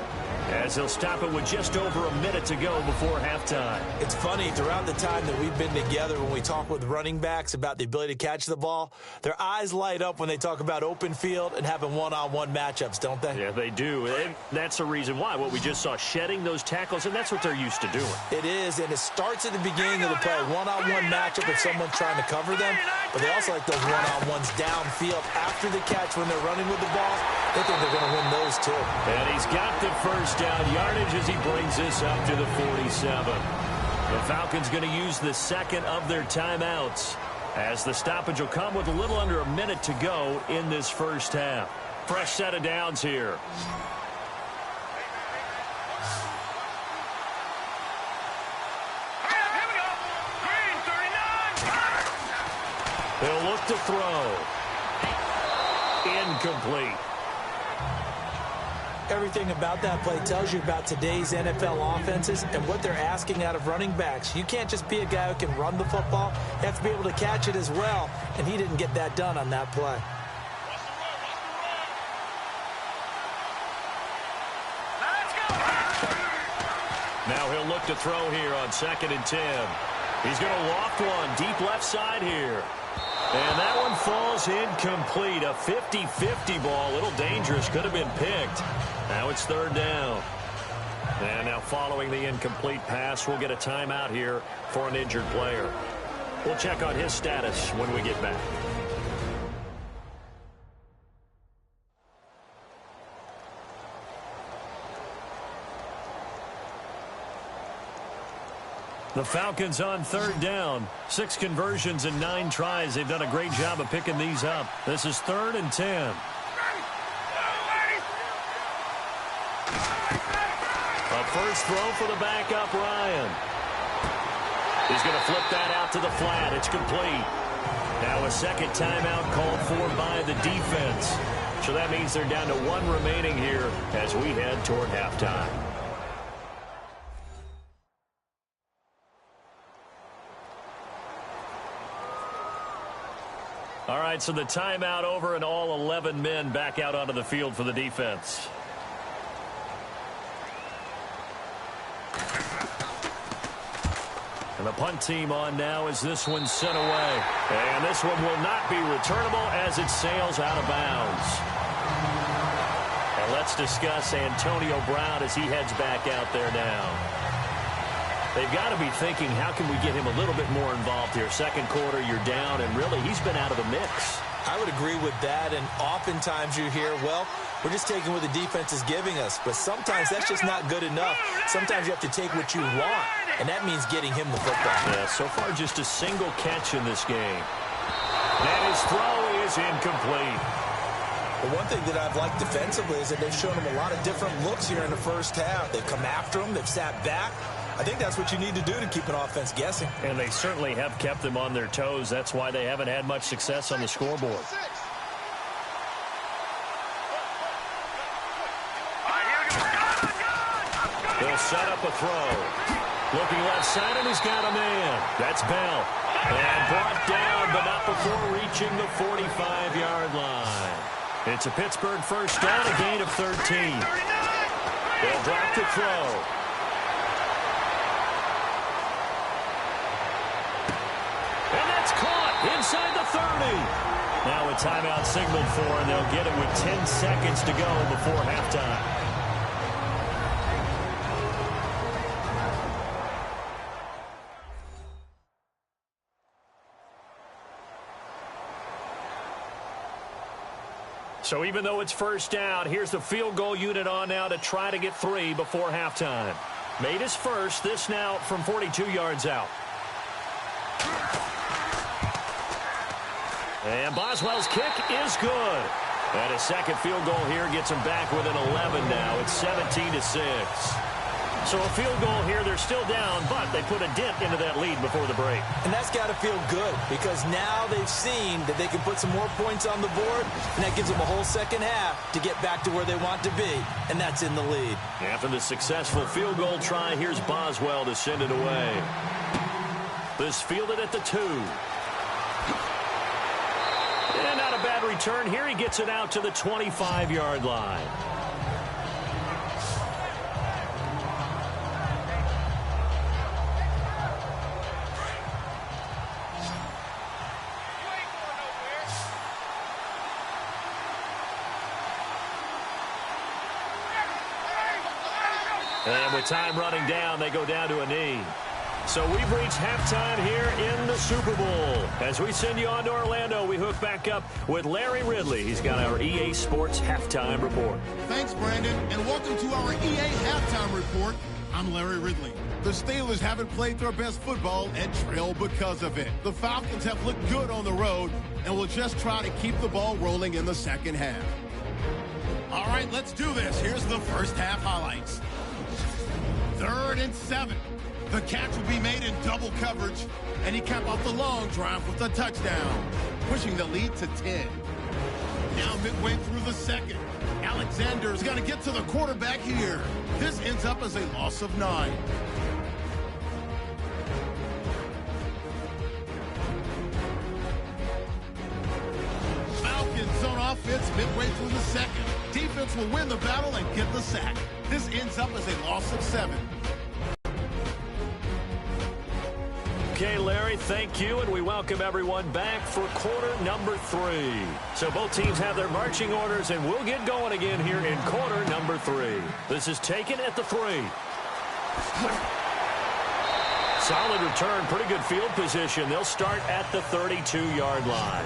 as they'll stop it with just over a minute to go before halftime. It's funny, throughout the time that we've been together, when we talk with running backs about the ability to catch the ball, their eyes light up when they talk about open field and having one-on-one matchups, don't they? Yeah, they do. And that's the reason why. What we just saw, shedding those tackles, and that's what they're used to doing. It is, and it starts at the beginning of the play, one-on-one matchup if someone's trying to cover them, but they also like those one-on-ones downfield after the catch when they're running with the ball. They think they're going to win those too. And he's got the first down yardage as he brings this up to the 47. The Falcons going to use the second of their timeouts, as the stoppage will come with a little under a minute to go in this first half. Fresh set of downs here. They'll look to throw. Incomplete. Everything about that play tells you about today's NFL offenses and what they're asking out of running backs. You can't just be a guy who can run the football. You have to be able to catch it as well, and he didn't get that done on that play. Now he'll look to throw here on 2nd and 10. He's going to loft one deep left side here. And that one falls incomplete. A 50-50 ball. A little dangerous. Could have been picked. Now it's third down. And now following the incomplete pass, we'll get a timeout here for an injured player. We'll check on his status when we get back. The Falcons on third down. 6 conversions and 9 tries. They've done a great job of picking these up. This is 3rd and 10. A first throw for the backup, Ryan. He's going to flip that out to the flat. It's complete. Now a second timeout called for by the defense. So that means they're down to 1 remaining here as we head toward halftime. All right, so the timeout over and all 11 men back out onto the field for the defense. And the punt team on now as this one's sent away. And this one will not be returnable as it sails out of bounds. And let's discuss Antonio Brown as he heads back out there now. They've got to be thinking, how can we get him a little bit more involved here? Second quarter, you're down, and really, he's been out of the mix. I would agree with that, and oftentimes you hear, well, we're just taking what the defense is giving us. But sometimes that's just not good enough. Sometimes you have to take what you want, and that means getting him the football. Yeah, so far just a single catch in this game. And his throw is incomplete. The one thing that I've liked defensively is that they've shown him a lot of different looks here in the first half. They've come after him. They've sat back. I think that's what you need to do to keep an offense guessing. And they certainly have kept them on their toes. That's why they haven't had much success on the scoreboard. They'll set up a throw. Looking left side, and he's got a man. That's Bell. And brought down, but not before reaching the 45-yard line. It's a Pittsburgh first down, a gain of 13. They'll drop to throw. And that's caught inside the 30. Now a timeout signaled for, and they'll get it with 10 seconds to go before halftime. So even though it's first down, here's the field goal unit on now to try to get 3 before halftime. Made his first, this now from 42 yards out. And Boswell's kick is good. And a second field goal here gets him back within 11 now. It's 17-6. So a field goal here, they're still down, but they put a dent into that lead before the break. And that's got to feel good because now they've seen that they can put some more points on the board, and that gives them a whole second half to get back to where they want to be, and that's in the lead. After the successful field goal try, here's Boswell to send it away. This fielded at the 2. And not a bad return here. He gets it out to the 25-yard line. And with time running down, they go down to a knee. So we've reached halftime here in the Super Bowl. As we send you on to Orlando, we hook back up with Larry Ridley. He's got our EA Sports Halftime Report. Thanks, Brandon, and welcome to our EA Halftime Report. I'm Larry Ridley. The Steelers haven't played their best football and trail because of it. The Falcons have looked good on the road and will just try to keep the ball rolling in the second half. All right, let's do this. Here's the first half highlights. 3rd and 7. The catch will be made in double coverage, and he capped off the long drive with a touchdown, pushing the lead to 10. Now midway through the second, Alexander's going to get to the quarterback here. This ends up as a loss of 9. Falcons on offense midway through the second. Defense will win the battle and get the sack. This ends up as a loss of 7. Okay, Larry, thank you, and we welcome everyone back for quarter number 3. So both teams have their marching orders, and we'll get going again here in quarter number 3. This is taken at the 3. Solid return, pretty good field position. They'll start at the 32-yard line.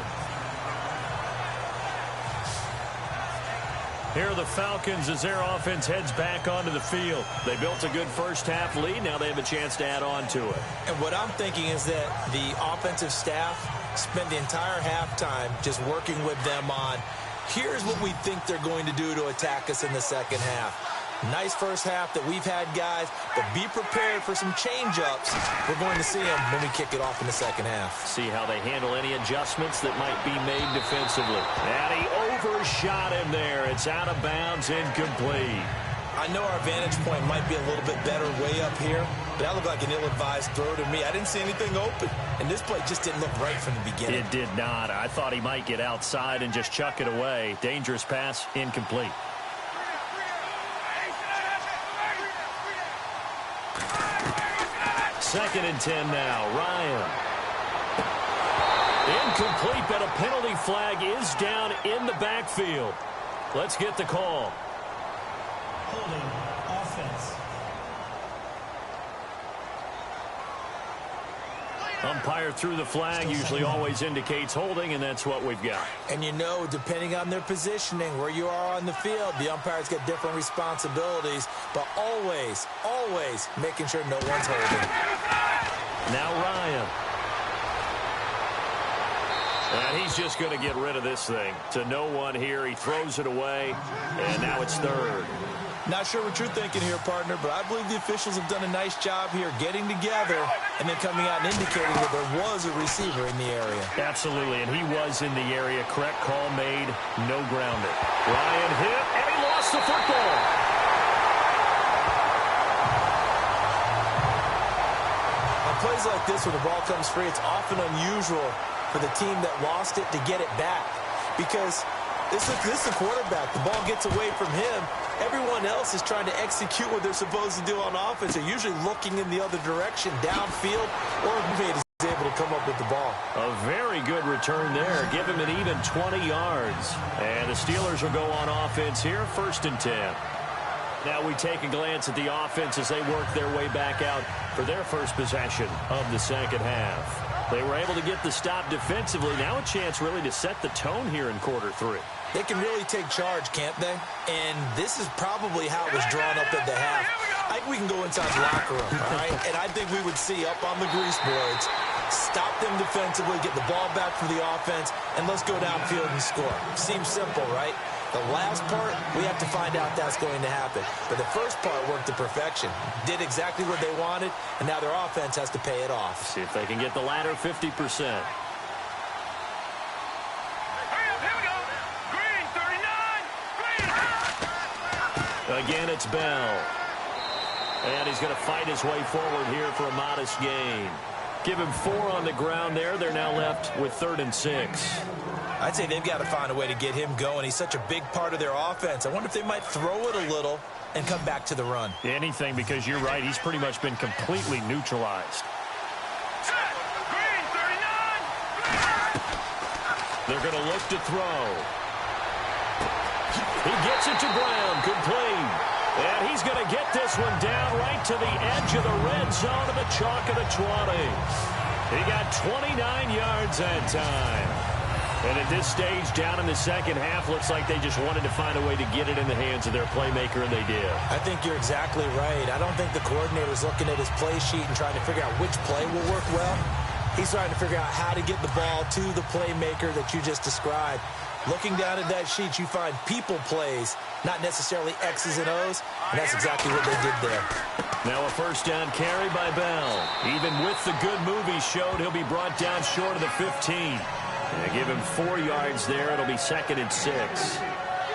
Here are the Falcons as their offense heads back onto the field. They built a good first half lead. Now they have a chance to add on to it. And what I'm thinking is that the offensive staff spent the entire halftime just working with them on, here's what we think they're going to do to attack us in the second half. Nice first half that we've had, guys, but be prepared for some change-ups. We're going to see them when we kick it off in the second half. See how they handle any adjustments that might be made defensively. And he overshot him there. It's out of bounds, incomplete. I know our vantage point might be a little bit better way up here, but that looked like an ill-advised throw to me. I didn't see anything open, and this play just didn't look right from the beginning. It did not. I thought he might get outside and just chuck it away. Dangerous pass, incomplete. Second and 10 now. Ryan. Incomplete, but a penalty flag is down in the backfield. Let's get the call. Holding offense. Umpire threw the flag, usually always indicates holding, and that's what we've got. And you know, depending on their positioning, where you are on the field, the umpire's got different responsibilities, but always, always making sure no one's holding. Now Ryan. And he's just going to get rid of this thing. To no one here, he throws it away, and now it's 3rd. Not sure what you're thinking here, partner, but I believe the officials have done a nice job here getting together and then coming out and indicating that there was a receiver in the area. Absolutely, and he was in the area. Correct call made, no grounding. Ryan hit, and he lost the football. plays like this, when the ball comes free, it's often unusual for the team that lost it to get it back. Because this is the quarterback. The ball gets away from him. Everyone else is trying to execute what they're supposed to do on offense. They're usually looking in the other direction, downfield, or is able to come up with the ball. A very good return there. Give him an even 20 yards. And the Steelers will go on offense here, 1st and 10. Now we take a glance at the offense as they work their way back out for their first possession of the second half. They were able to get the stop defensively. Now a chance really to set the tone here in quarter 3. They can really take charge, can't they? And this is probably how it was drawn up at the half. I think we can go inside the locker room, all right? And I think we would see up on the grease boards, stop them defensively, get the ball back for the offense, and let's go downfield and score. Seems simple, right? The last part, we have to find out that's going to happen. But the first part worked to perfection. Did exactly what they wanted, and now their offense has to pay it off. See if they can get the latter 50%. Again, it's Bell. And he's going to fight his way forward here for a modest gain. Give him 4 on the ground there. They're now left with 3rd and 6. I'd say they've got to find a way to get him going. He's such a big part of their offense. I wonder if they might throw it a little and come back to the run. Anything, because you're right. He's pretty much been completely neutralized. They're going to look to throw. He gets it to Brown. Complete. And he's going to get this one down right to the edge of the red zone of the chalk of the 20. He got 29 yards that time. And at this stage, down in the second half, looks like they just wanted to find a way to get it in the hands of their playmaker, and they did. I think you're exactly right. I don't think the coordinator's looking at his play sheet and trying to figure out which play will work well. He's trying to figure out how to get the ball to the playmaker that you just described. Looking down at that sheet, you find people plays, not necessarily X's and O's, and that's exactly what they did there. Now a first down carry by Bell. Even with the good move he showed, he'll be brought down short of the 15. They give him 4 yards there. It'll be 2nd and 6.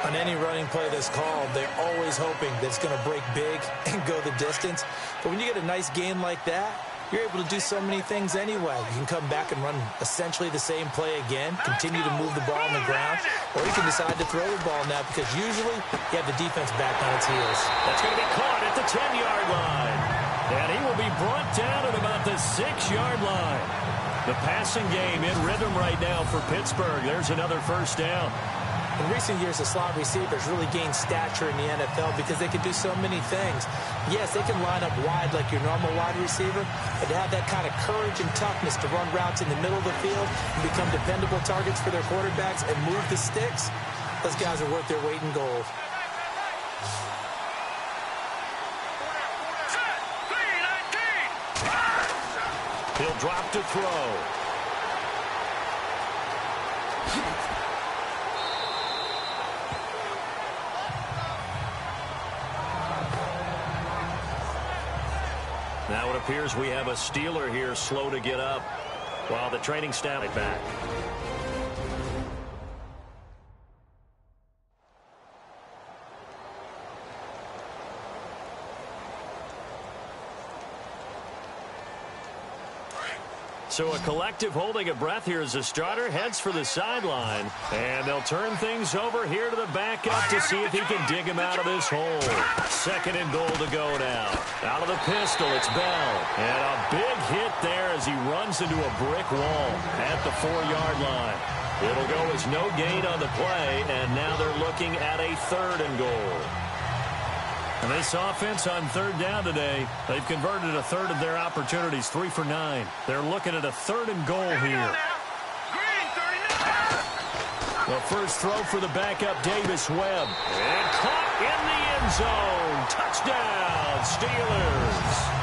On any running play that's called, they're always hoping that it's going to break big and go the distance. But when you get a nice gain like that, you're able to do so many things anyway. You can come back and run essentially the same play again, continue to move the ball on the ground, or you can decide to throw the ball now because usually you have the defense back on its heels. That's going to be caught at the 10-yard line. And he will be brought down at about the 6-yard line. The passing game in rhythm right now for Pittsburgh. There's another first down. In recent years, the slot receivers really gained stature in the NFL because they can do so many things. Yes, they can line up wide like your normal wide receiver, but to have that kind of courage and toughness to run routes in the middle of the field and become dependable targets for their quarterbacks and move the sticks, those guys are worth their weight in gold. He'll drop to throw. Now it appears we have a Steeler here slow to get up while the training staff is back. So a collective holding of breath here as the starter heads for the sideline. And they'll turn things over here to the backup to see if he can dig him out of this hole. 2nd and goal to go now. Out of the pistol, it's Bell. And a big hit there as he runs into a brick wall at the 4-yard line. It'll go as no gain on the play, and now they're looking at a 3rd and goal. And this offense on 3rd down today, they've converted a third of their opportunities, 3 for 9. They're looking at a 3rd and goal here. The first throw for the backup, Davis Webb. And caught in the end zone. Touchdown, Steelers.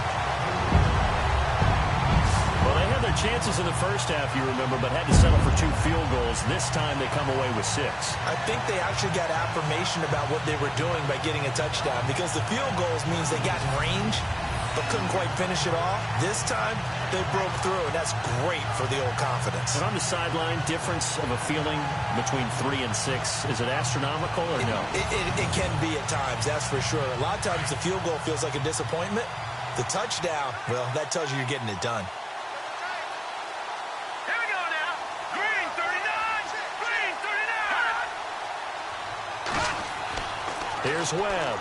Well, they had their chances in the first half, you remember, but had to settle for 2 field goals. This time they come away with 6. I think they actually got affirmation about what they were doing by getting a touchdown because the field goals means they got in range but couldn't quite finish it off. This time they broke through, and that's great for the old confidence. But on the sideline, difference of a feeling between 3 and 6, is it astronomical or no? It can be at times, that's for sure. A lot of times the field goal feels like a disappointment. The touchdown, well, that tells you you're getting it done. Here we go now. Green 39. Green 39. Here's Webb.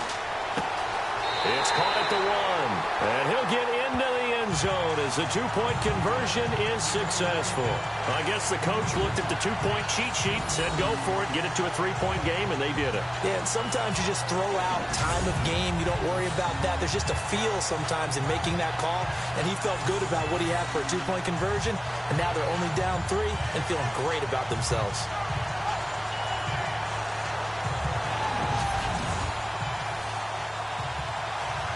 It's caught at the 1, and he'll get into the end zone as the two-point conversion is successful. I guess the coach looked at the two-point cheat sheet, said go for it, get it to a three-point game, and they did it. Yeah, and sometimes you just throw out time of game. You don't worry about that. There's just a feel sometimes in making that call, and he felt good about what he had for a two-point conversion, and now they're only down 3 and feeling great about themselves.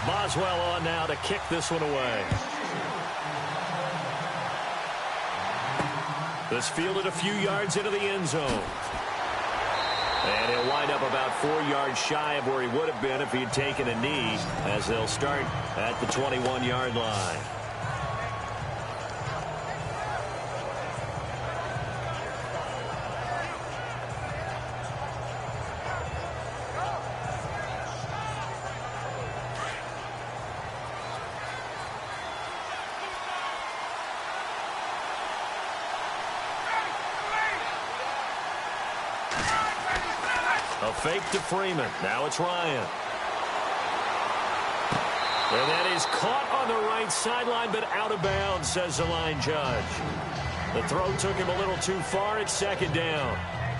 Boswell on now to kick this one away. This fielded a few yards into the end zone. And he'll wind up about 4 yards shy of where he would have been if he had taken a knee, as they'll start at the 21-yard line. A fake to Freeman. Now it's Ryan. And that is caught on the right sideline, but out of bounds, says the line judge. The throw took him a little too far. It's second down.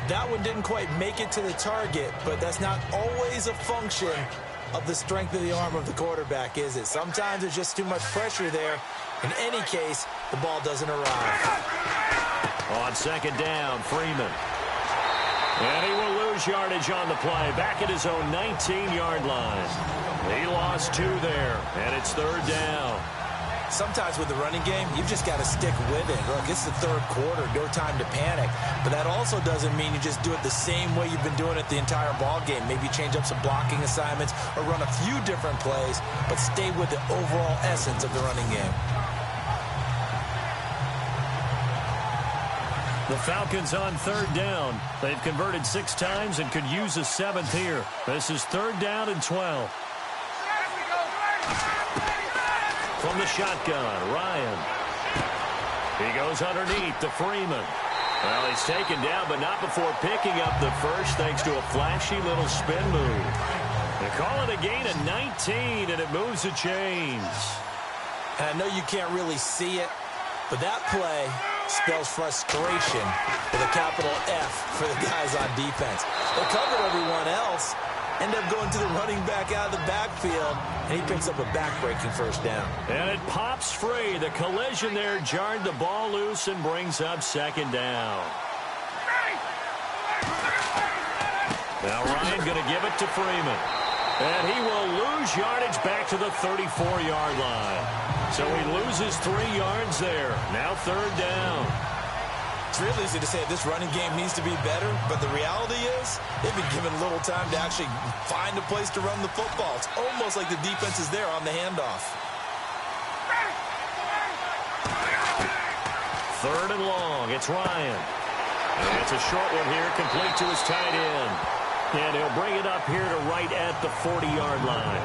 That one didn't quite make it to the target, but that's not always a function of the strength of the arm of the quarterback, is it? Sometimes there's just too much pressure there. In any case, the ball doesn't arrive. On second down, Freeman. And he will lose yardage on the play, back at his own 19-yard line. He lost 2 there, and it's third down. Sometimes with the running game, you've just got to stick with it. Look, it's the third quarter, no time to panic. But that also doesn't mean you just do it the same way you've been doing it the entire ball game. Maybe change up some blocking assignments or run a few different plays, but stay with the overall essence of the running game. The Falcons on third down. They've converted 6 times and could use a 7th here. This is third down and 12. From the shotgun, Ryan. He goes underneath to Freeman. Well, he's taken down, but not before picking up the first, thanks to a flashy little spin move. They call it a gain of 19, and it moves the chains. And I know you can't really see it, but that play spells frustration with a capital F for the guys on defense. They covered everyone else, end up going to the running back out of the backfield, and he picks up a back-breaking first down. And it pops free. The collision there jarred the ball loose and brings up second down. Now Ryan going to give it to Freeman. And he will lose yardage back to the 34-yard line. So he loses 3 yards there. Now third down. It's real easy to say this running game needs to be better, but the reality is they've been given little time to actually find a place to run the football. It's almost like the defense is there on the handoff. Third and long. It's Ryan. And it's a short one here, complete to his tight end. And he'll bring it up here to right at the 40-yard line.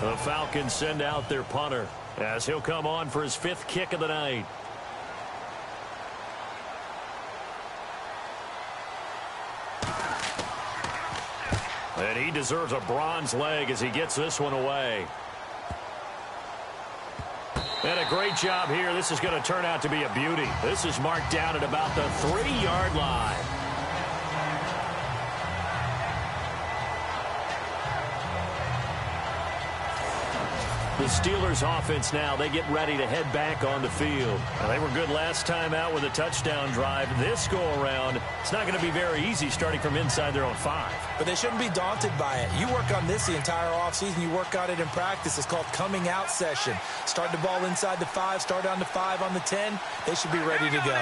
The Falcons send out their punter as he'll come on for his 5th kick of the night. And he deserves a bronze leg as he gets this one away. And a great job here. This is going to turn out to be a beauty. This is marked down at about the 3-yard line. The Steelers offense now, they get ready to head back on the field. Now, they were good last time out with a touchdown drive. This go-around, it's not going to be very easy starting from inside their own 5. But they shouldn't be daunted by it. You work on this the entire offseason. You work on it in practice. It's called coming out session. Start the ball inside the 5, start on the 5, on the 10. They should be ready to go.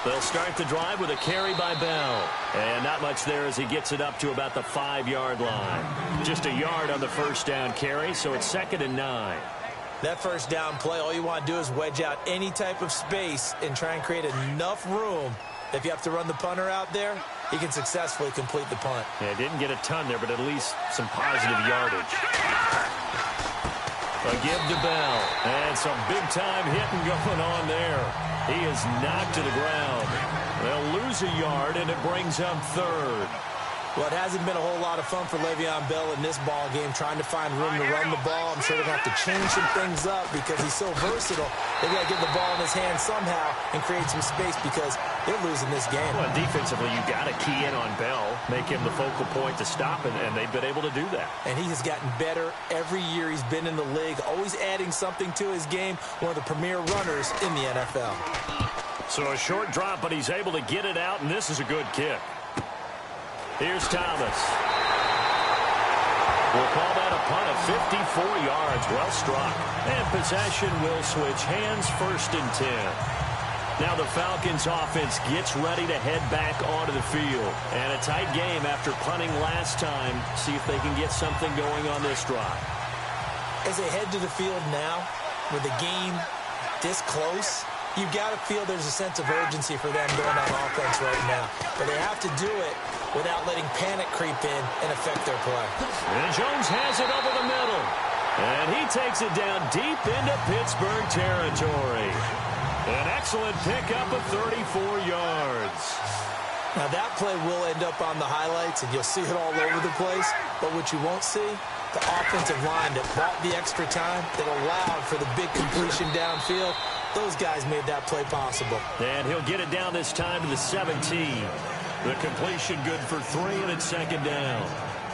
They'll start the drive with a carry by Bell. And not much there as he gets it up to about the 5-yard line. Just a yard on the first down carry, so it's 2nd and 9. That first down play, all you want to do is wedge out any type of space and try and create enough room. If you have to run the punter out there, he can successfully complete the punt. Yeah, didn't get a ton there, but at least some positive yardage. A give to Bell. And some big-time hitting going on there. He is knocked to the ground. They'll lose a yard, and it brings up 3rd. Well, it hasn't been a whole lot of fun for Le'Veon Bell in this ball game, trying to find room to run the ball. I'm sure they're going to have to change some things up because he's so versatile. They've got to get the ball in his hand somehow and create some space because they're losing this game. Well, defensively, you've got to key in on Bell, make him the focal point to stop it, and they've been able to do that. And he has gotten better every year he's been in the league, always adding something to his game, one of the premier runners in the NFL. So a short drop, but he's able to get it out, and this is a good kick. Here's Thomas. We'll call that a punt of 54 yards. Well struck. And possession will switch hands, 1st and 10. Now the Falcons offense gets ready to head back onto the field. And a tight game after punting last time. See if they can get something going on this drive. As they head to the field now, with the game this close, you've got to feel there's a sense of urgency for them going on offense right now. But they have to do it without letting panic creep in and affect their play. And Jones has it over the middle. And he takes it down deep into Pittsburgh territory. An excellent pickup of 34 yards. Now that play will end up on the highlights, and you'll see it all over the place. But what you won't see, the offensive line that bought the extra time, that allowed for the big completion downfield. Those guys made that play possible. And he'll get it down this time to the 17. The completion good for 3, and it's 2nd down.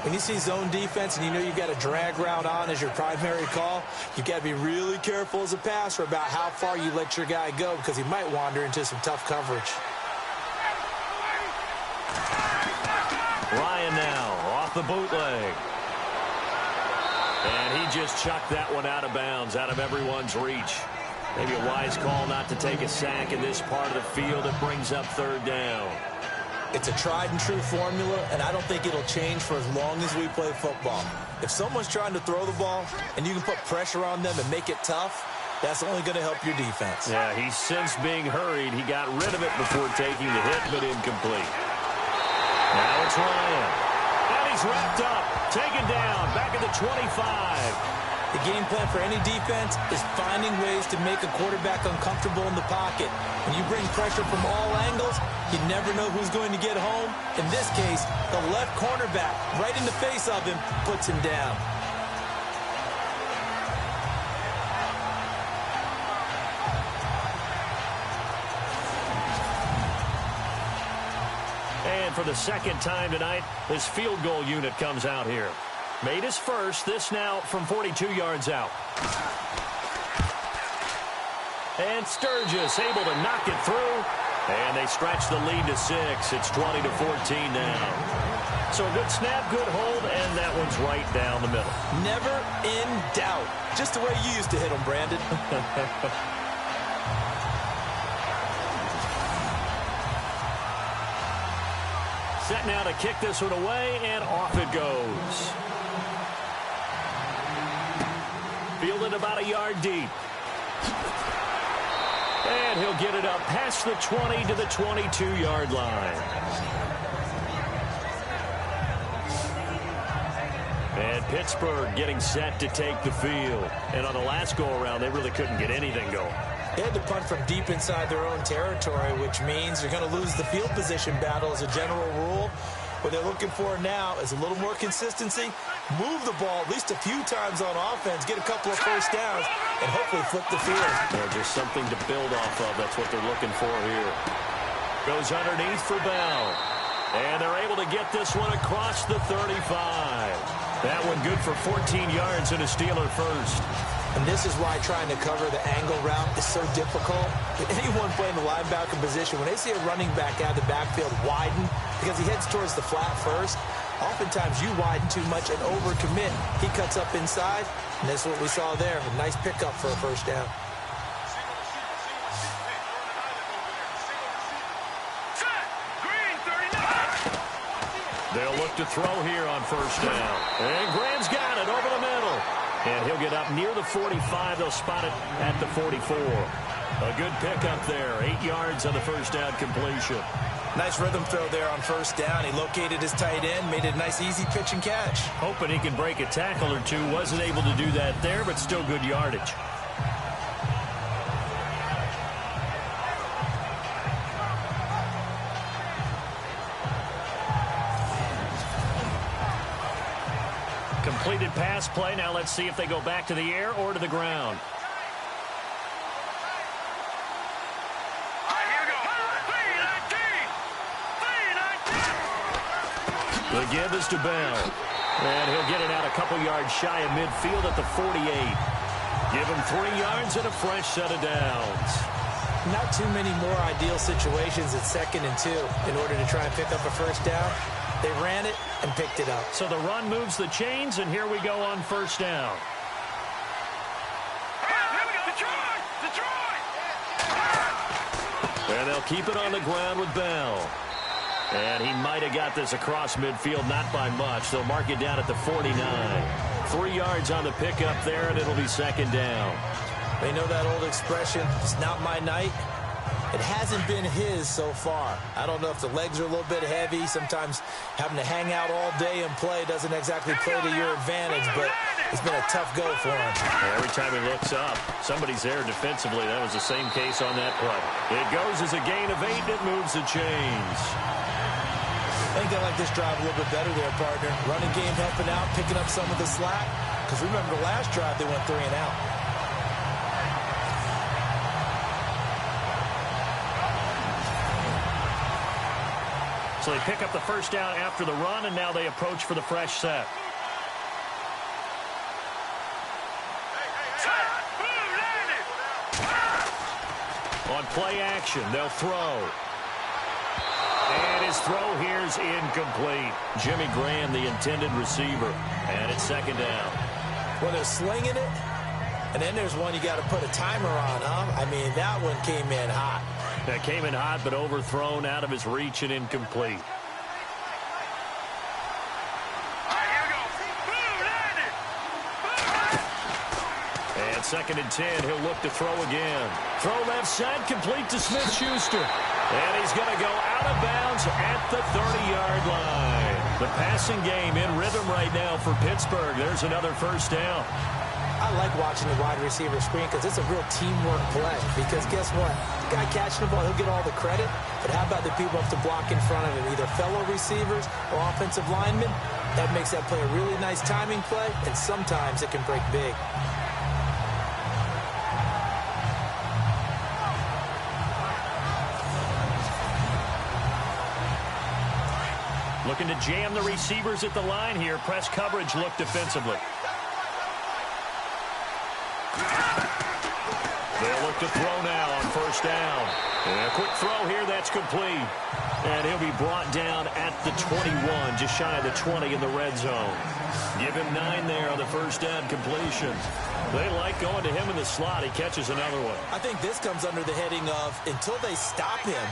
When you see zone defense and you know you've got a drag route on as your primary call, you've got to be really careful as a passer about how far you let your guy go because he might wander into some tough coverage. Ryan now off the bootleg. And he just chucked that one out of bounds, out of everyone's reach. Maybe a wise call not to take a sack in this part of the field. It brings up 3rd down. It's a tried-and-true formula, and I don't think it'll change for as long as we play football. If someone's trying to throw the ball and you can put pressure on them and make it tough, that's only going to help your defense. Yeah, he's since being hurried. He got rid of it before taking the hit, but incomplete. Now it's Ryan. And he's wrapped up, taken down, back at the 25. The game plan for any defense is finding ways to make a quarterback uncomfortable in the pocket. When you bring pressure from all angles, you never know who's going to get home. In this case, the left cornerback, right in the face of him, puts him down. And for the 2nd time tonight, this field goal unit comes out here. Made his first, this now from 42 yards out. And Sturgis able to knock it through. And they stretch the lead to 6. It's 20-14 now. So a good snap, good hold, and that one's right down the middle. Never in doubt. Just the way you used to hit them, Brandon. Set now to kick this one away, and off it goes. Fielded about a yard deep. And he'll get it up past the 20 to the 22-yard line. And Pittsburgh getting set to take the field. And on the last go-around, they really couldn't get anything going. They had to punt from deep inside their own territory, which means you're going to lose the field position battle as a general rule. What they're looking for now is a little more consistency, move the ball at least a few times on offense, get a couple of first downs, and hopefully flip the field. Yeah, just something to build off of. That's what they're looking for here. Goes underneath for Bell. And they're able to get this one across the 35. That one good for 14 yards and a Steeler first. And this is why trying to cover the angle route is so difficult. Anyone playing the linebacker position, when they see a running back out of the backfield widen, because he heads towards the flat first, oftentimes you widen too much and overcommit. He cuts up inside, and that's what we saw there. A nice pickup for a first down. They'll look to throw here on first down. And Graham's got it over the middle. And he'll get up near the 45. They'll spot it at the 44. A good pickup there. 8 yards on the first down completion. Nice rhythm throw there on first down. He located his tight end, made it a nice easy pitch and catch. Hoping he can break a tackle or two. Wasn't able to do that there, but still good yardage. Completed pass play. Now let's see if they go back to the air or to the ground. The give is to Bell. And he'll get it out a couple yards shy of midfield at the 48. Give him 3 yards and a fresh set of downs. Not too many more ideal situations at 2nd and 2 in order to try and pick up a first down. They ran it and picked it up. So the run moves the chains, and here we go on first down. And they'll keep it on the ground with Bell. And he might have got this across midfield, not by much. They'll mark it down at the 49. 3 yards on the pickup there, and it'll be 2nd down. They know that old expression, it's not my night. It hasn't been his so far. I don't know if the legs are a little bit heavy. Sometimes having to hang out all day and play doesn't exactly play to your advantage, but it's been a tough go for him. Every time he looks up, somebody's there defensively. That was the same case on that play. It goes as a gain of 8, and it moves the chains. I think they like this drive a little bit better there, partner. Running game helping out, picking up some of the slack. Because remember the last drive, they went 3 and out. So they pick up the first down after the run, and now they approach for the fresh set. On play action, they'll throw. And his throw here's incomplete. Jimmy Graham, the intended receiver. And it's 2nd down. Well, they're slinging it. And then there's one you got to put a timer on, huh? I mean, that one came in hot. That came in hot, but overthrown, out of his reach, and incomplete. And 2nd and 10, he'll look to throw again. Throw left side, complete to Smith-Schuster. And he's going to go out of bounds at the 30-yard line. The passing game in rhythm right now for Pittsburgh. There's another first down. I like watching the wide receiver screen because it's a real teamwork play. Because guess what? The guy catching the ball, he'll get all the credit. But how about the people up to block in front of him? Either fellow receivers or offensive linemen. That makes that play a really nice timing play. And sometimes it can break big. Looking to jam the receivers at the line here. Press coverage, look defensively. They'll look to throw now on first down. And a quick throw here, that's complete. And he'll be brought down at the 21, just shy of the 20 in the red zone. Give him 9 there on the first down completion. They like going to him in the slot. He catches another one. I think this comes under the heading of until they stop him,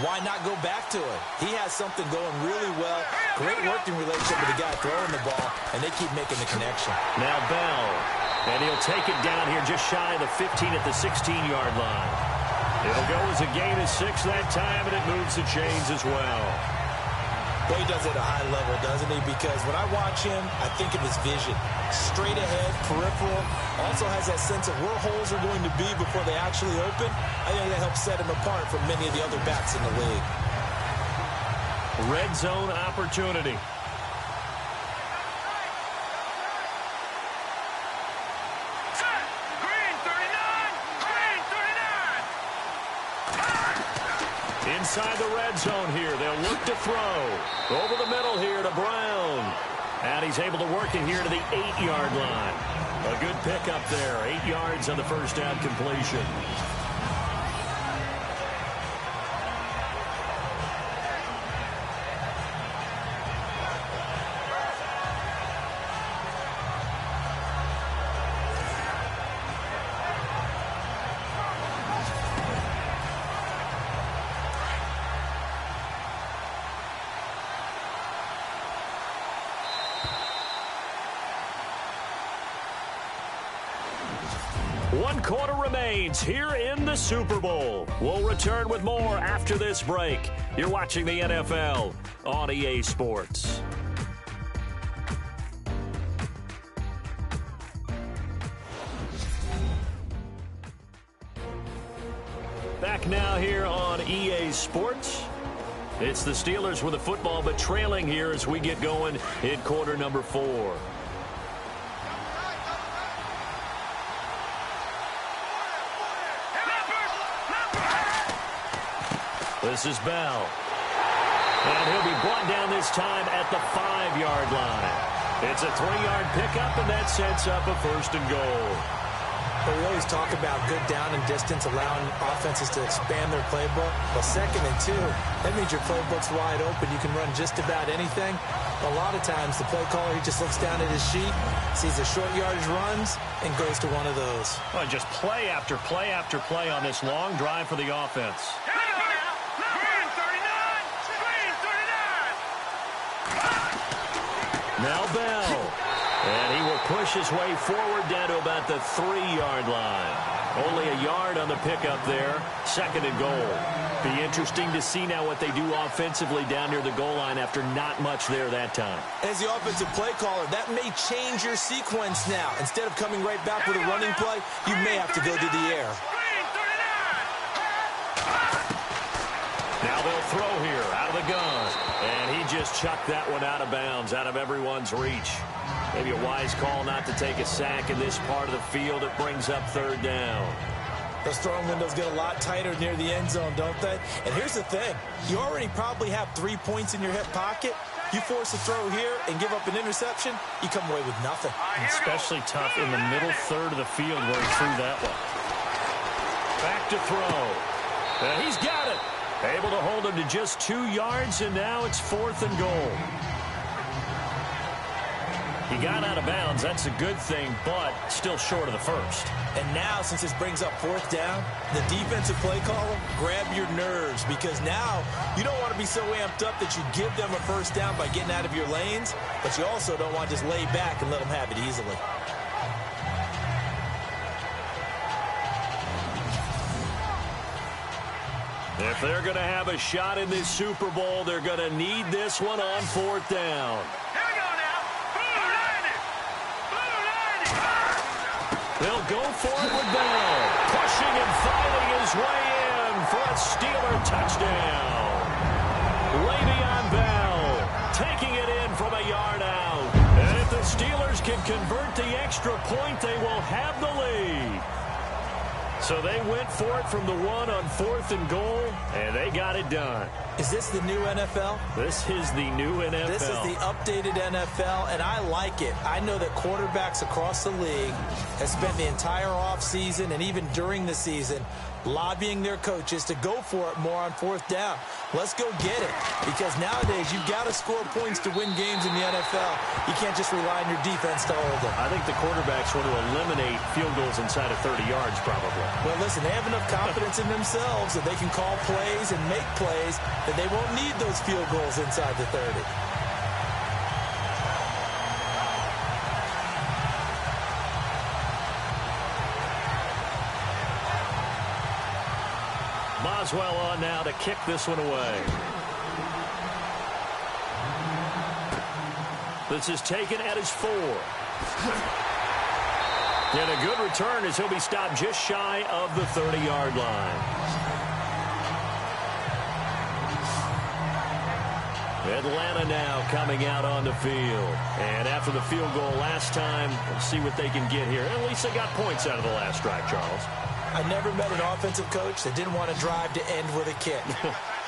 why not go back to it? He has something going really well. Great working relationship with the guy throwing the ball, and they keep making the connection. Now Bell, and he'll take it down here just shy of the 15 at the 16-yard line. It'll go as a gain of 6 that time, and it moves the chains as well. Well, he does it at a high level, doesn't he? Because when I watch him, I think of his vision. Straight ahead, peripheral. Also has that sense of where holes are going to be before they actually open. I think that helps set him apart from many of the other backs in the league. Red zone opportunity. Inside the red zone here. They'll look to throw. Over the middle here to Brown. And he's able to work it here to the 8-yard line. A good pickup there. 8 yards on the first down completion. One quarter remains here in the Super Bowl. We'll return with more after this break. You're watching the NFL on EA Sports. Back now here on EA Sports. It's the Steelers with the football, but trailing here as we get going in quarter number 4. This is Bell. And he'll be brought down this time at the 5-yard line. It's a 3-yard pickup, and that sets up a first and goal. Well, we always talk about good down and distance, allowing offenses to expand their playbook. Well, 2nd and 2, that means your playbook's wide open. You can run just about anything. A lot of times, the play caller, he just looks down at his sheet, sees the short yardage runs, and goes to one of those. Well, just play after play after play on this long drive for the offense. Now Bell. And he will push his way forward down to about the 3-yard line. Only a yard on the pickup there. 2nd and goal. Be interesting to see now what they do offensively down near the goal line after not much there that time. As the offensive play caller, that may change your sequence now. Instead of coming right back with a running play, you may have to go to the air. Now they'll throw here out of the gun. And he just chucked that one out of bounds, out of everyone's reach. Maybe a wise call not to take a sack in this part of the field. It brings up 3rd down. Those throwing windows get a lot tighter near the end zone, don't they? And here's the thing. You already probably have 3 points in your hip pocket. You force a throw here and give up an interception, you come away with nothing. Especially tough in the middle third of the field where he threw that one. Back to throw. And he's got it. Able to hold him to just 2 yards, and now it's 4th and goal. He got out of bounds. That's a good thing, but still short of the first. And now, since this brings up 4th down, the defensive play caller, grab your nerves, because now you don't want to be so amped up that you give them a first down by getting out of your lanes, but you also don't want to just lay back and let them have it easily. If they're going to have a shot in this Super Bowl, they're going to need this one on 4th down. They'll go for it with Bell. Pushing and fighting his way in for a Steeler touchdown. Le'Veon Bell taking it in from a yard out. And if the Steelers can convert the extra point, they will have the lead. So they went for it from the 1 on 4th and goal, and they got it done. Is this the new NFL? This is the new NFL. This is the updated NFL, and I like it. I know that quarterbacks across the league have spent the entire offseason and even during the season lobbying their coaches to go for it more on 4th down. Let's go get it, because nowadays you've got to score points to win games in the NFL. You can't just rely on your defense to hold them. I think the quarterbacks want to eliminate field goals inside of 30 yards probably. Well, listen, they have enough confidence in themselves that they can call plays and make plays that they won't need those field goals inside the 30. Boswell on now to kick this one away. This is taken at his 4. And a good return as he'll be stopped just shy of the 30-yard line. Atlanta now coming out on the field. And after the field goal last time, we'll see what they can get here. At least they got points out of the last drive, Charles. I never met an offensive coach that didn't want to drive to end with a kick.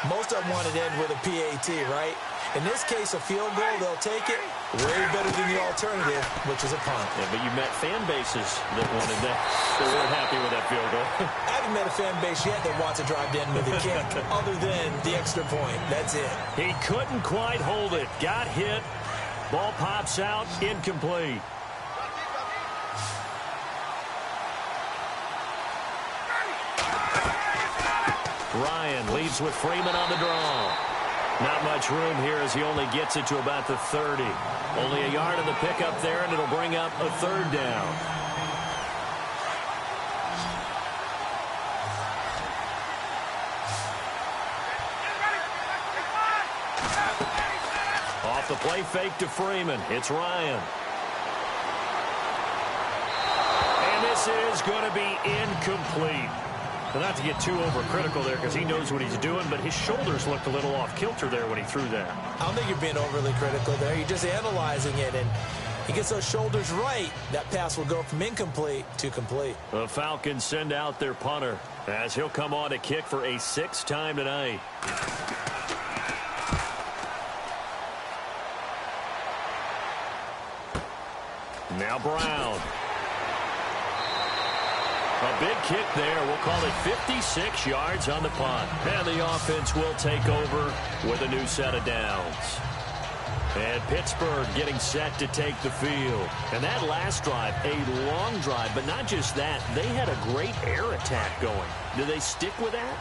Most of them wanted to end with a PAT, right? In this case, a field goal, they'll take it. Way better than the alternative, which is a punt. Yeah, but you met fan bases that wanted that. They weren't happy with that field goal. I haven't met a fan base yet that wants to drive to end with a kick, other than the extra point. That's it. He couldn't quite hold it. Got hit. Ball pops out. Incomplete. Ryan leads with Freeman on the draw. Not much room here as he only gets it to about the 30. Only a yard on the pickup there, and it'll bring up a 3rd down. Off the play fake to Freeman. It's Ryan. And this is going to be incomplete. Well, not to get too overcritical there because he knows what he's doing, but his shoulders looked a little off kilter there when he threw that. I don't think you're being overly critical there. You're just analyzing it, and he gets those shoulders right. That pass will go from incomplete to complete. The Falcons send out their punter as he'll come on to kick for a sixth time tonight. Now Brown. A big kick there. We'll call it 56 yards on the punt. And the offense will take over with a new set of downs. And Pittsburgh getting set to take the field. And that last drive, a long drive, but not just that. They had a great air attack going. Do they stick with that?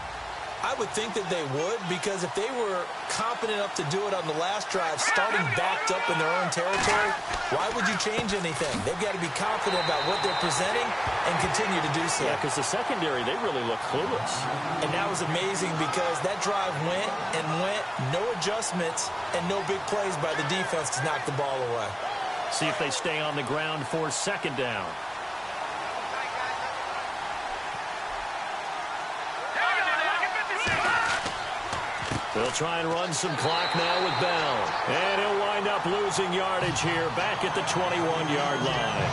I would think that they would, because if they were confident enough to do it on the last drive, starting backed up in their own territory, why would you change anything? They've got to be confident about what they're presenting and continue to do so. Yeah, because the secondary, they really look clueless. And that was amazing because that drive went and went, no adjustments, and no big plays by the defense to knock the ball away. See if they stay on the ground for second down. They'll try and run some clock now with Bell. And he'll wind up losing yardage here back at the 21-yard line.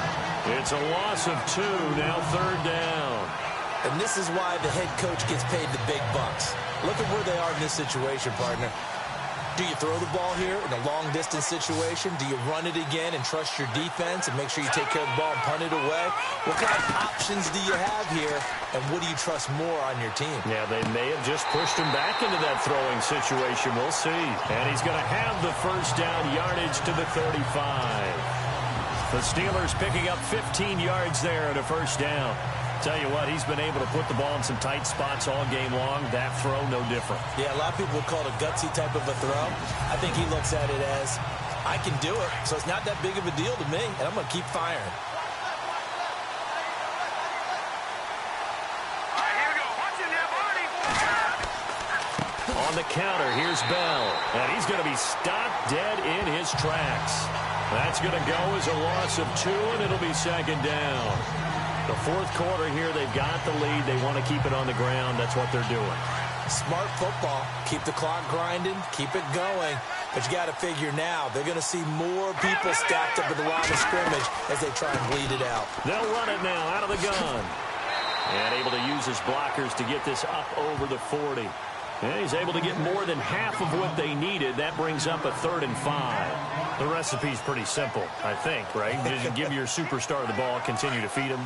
It's a loss of 2, now third down. And this is why the head coach gets paid the big bucks. Look at where they are in this situation, partner. Do you throw the ball here in a long-distance situation? Do you run it again and trust your defense and make sure you take care of the ball and punt it away? What kind of options do you have here, and what do you trust more on your team? Yeah, they may have just pushed him back into that throwing situation. We'll see. And he's going to have the first down yardage to the 35. The Steelers picking up 15 yards there at a first down. Tell you what, he's been able to put the ball in some tight spots all game long. That throw, no different. Yeah, a lot of people would call it a gutsy type of a throw. I think he looks at it as, I can do it, so it's not that big of a deal to me, and I'm going to keep firing. All right, here we go. Watch it now, Barney. On the counter, here's Bell. And he's going to be stopped dead in his tracks. That's going to go as a loss of 2, and it'll be second down. The fourth quarter here, they've got the lead. They want to keep it on the ground. That's what they're doing. Smart football. Keep the clock grinding. Keep it going. But you got to figure now, they're going to see more people stacked up at the line of scrimmage as they try and bleed it out. They'll run it now out of the gun. And able to use his blockers to get this up over the 40. And he's able to get more than half of what they needed. That brings up a 3rd and 5. The recipe's pretty simple, I think, right? Just give your superstar the ball, continue to feed him.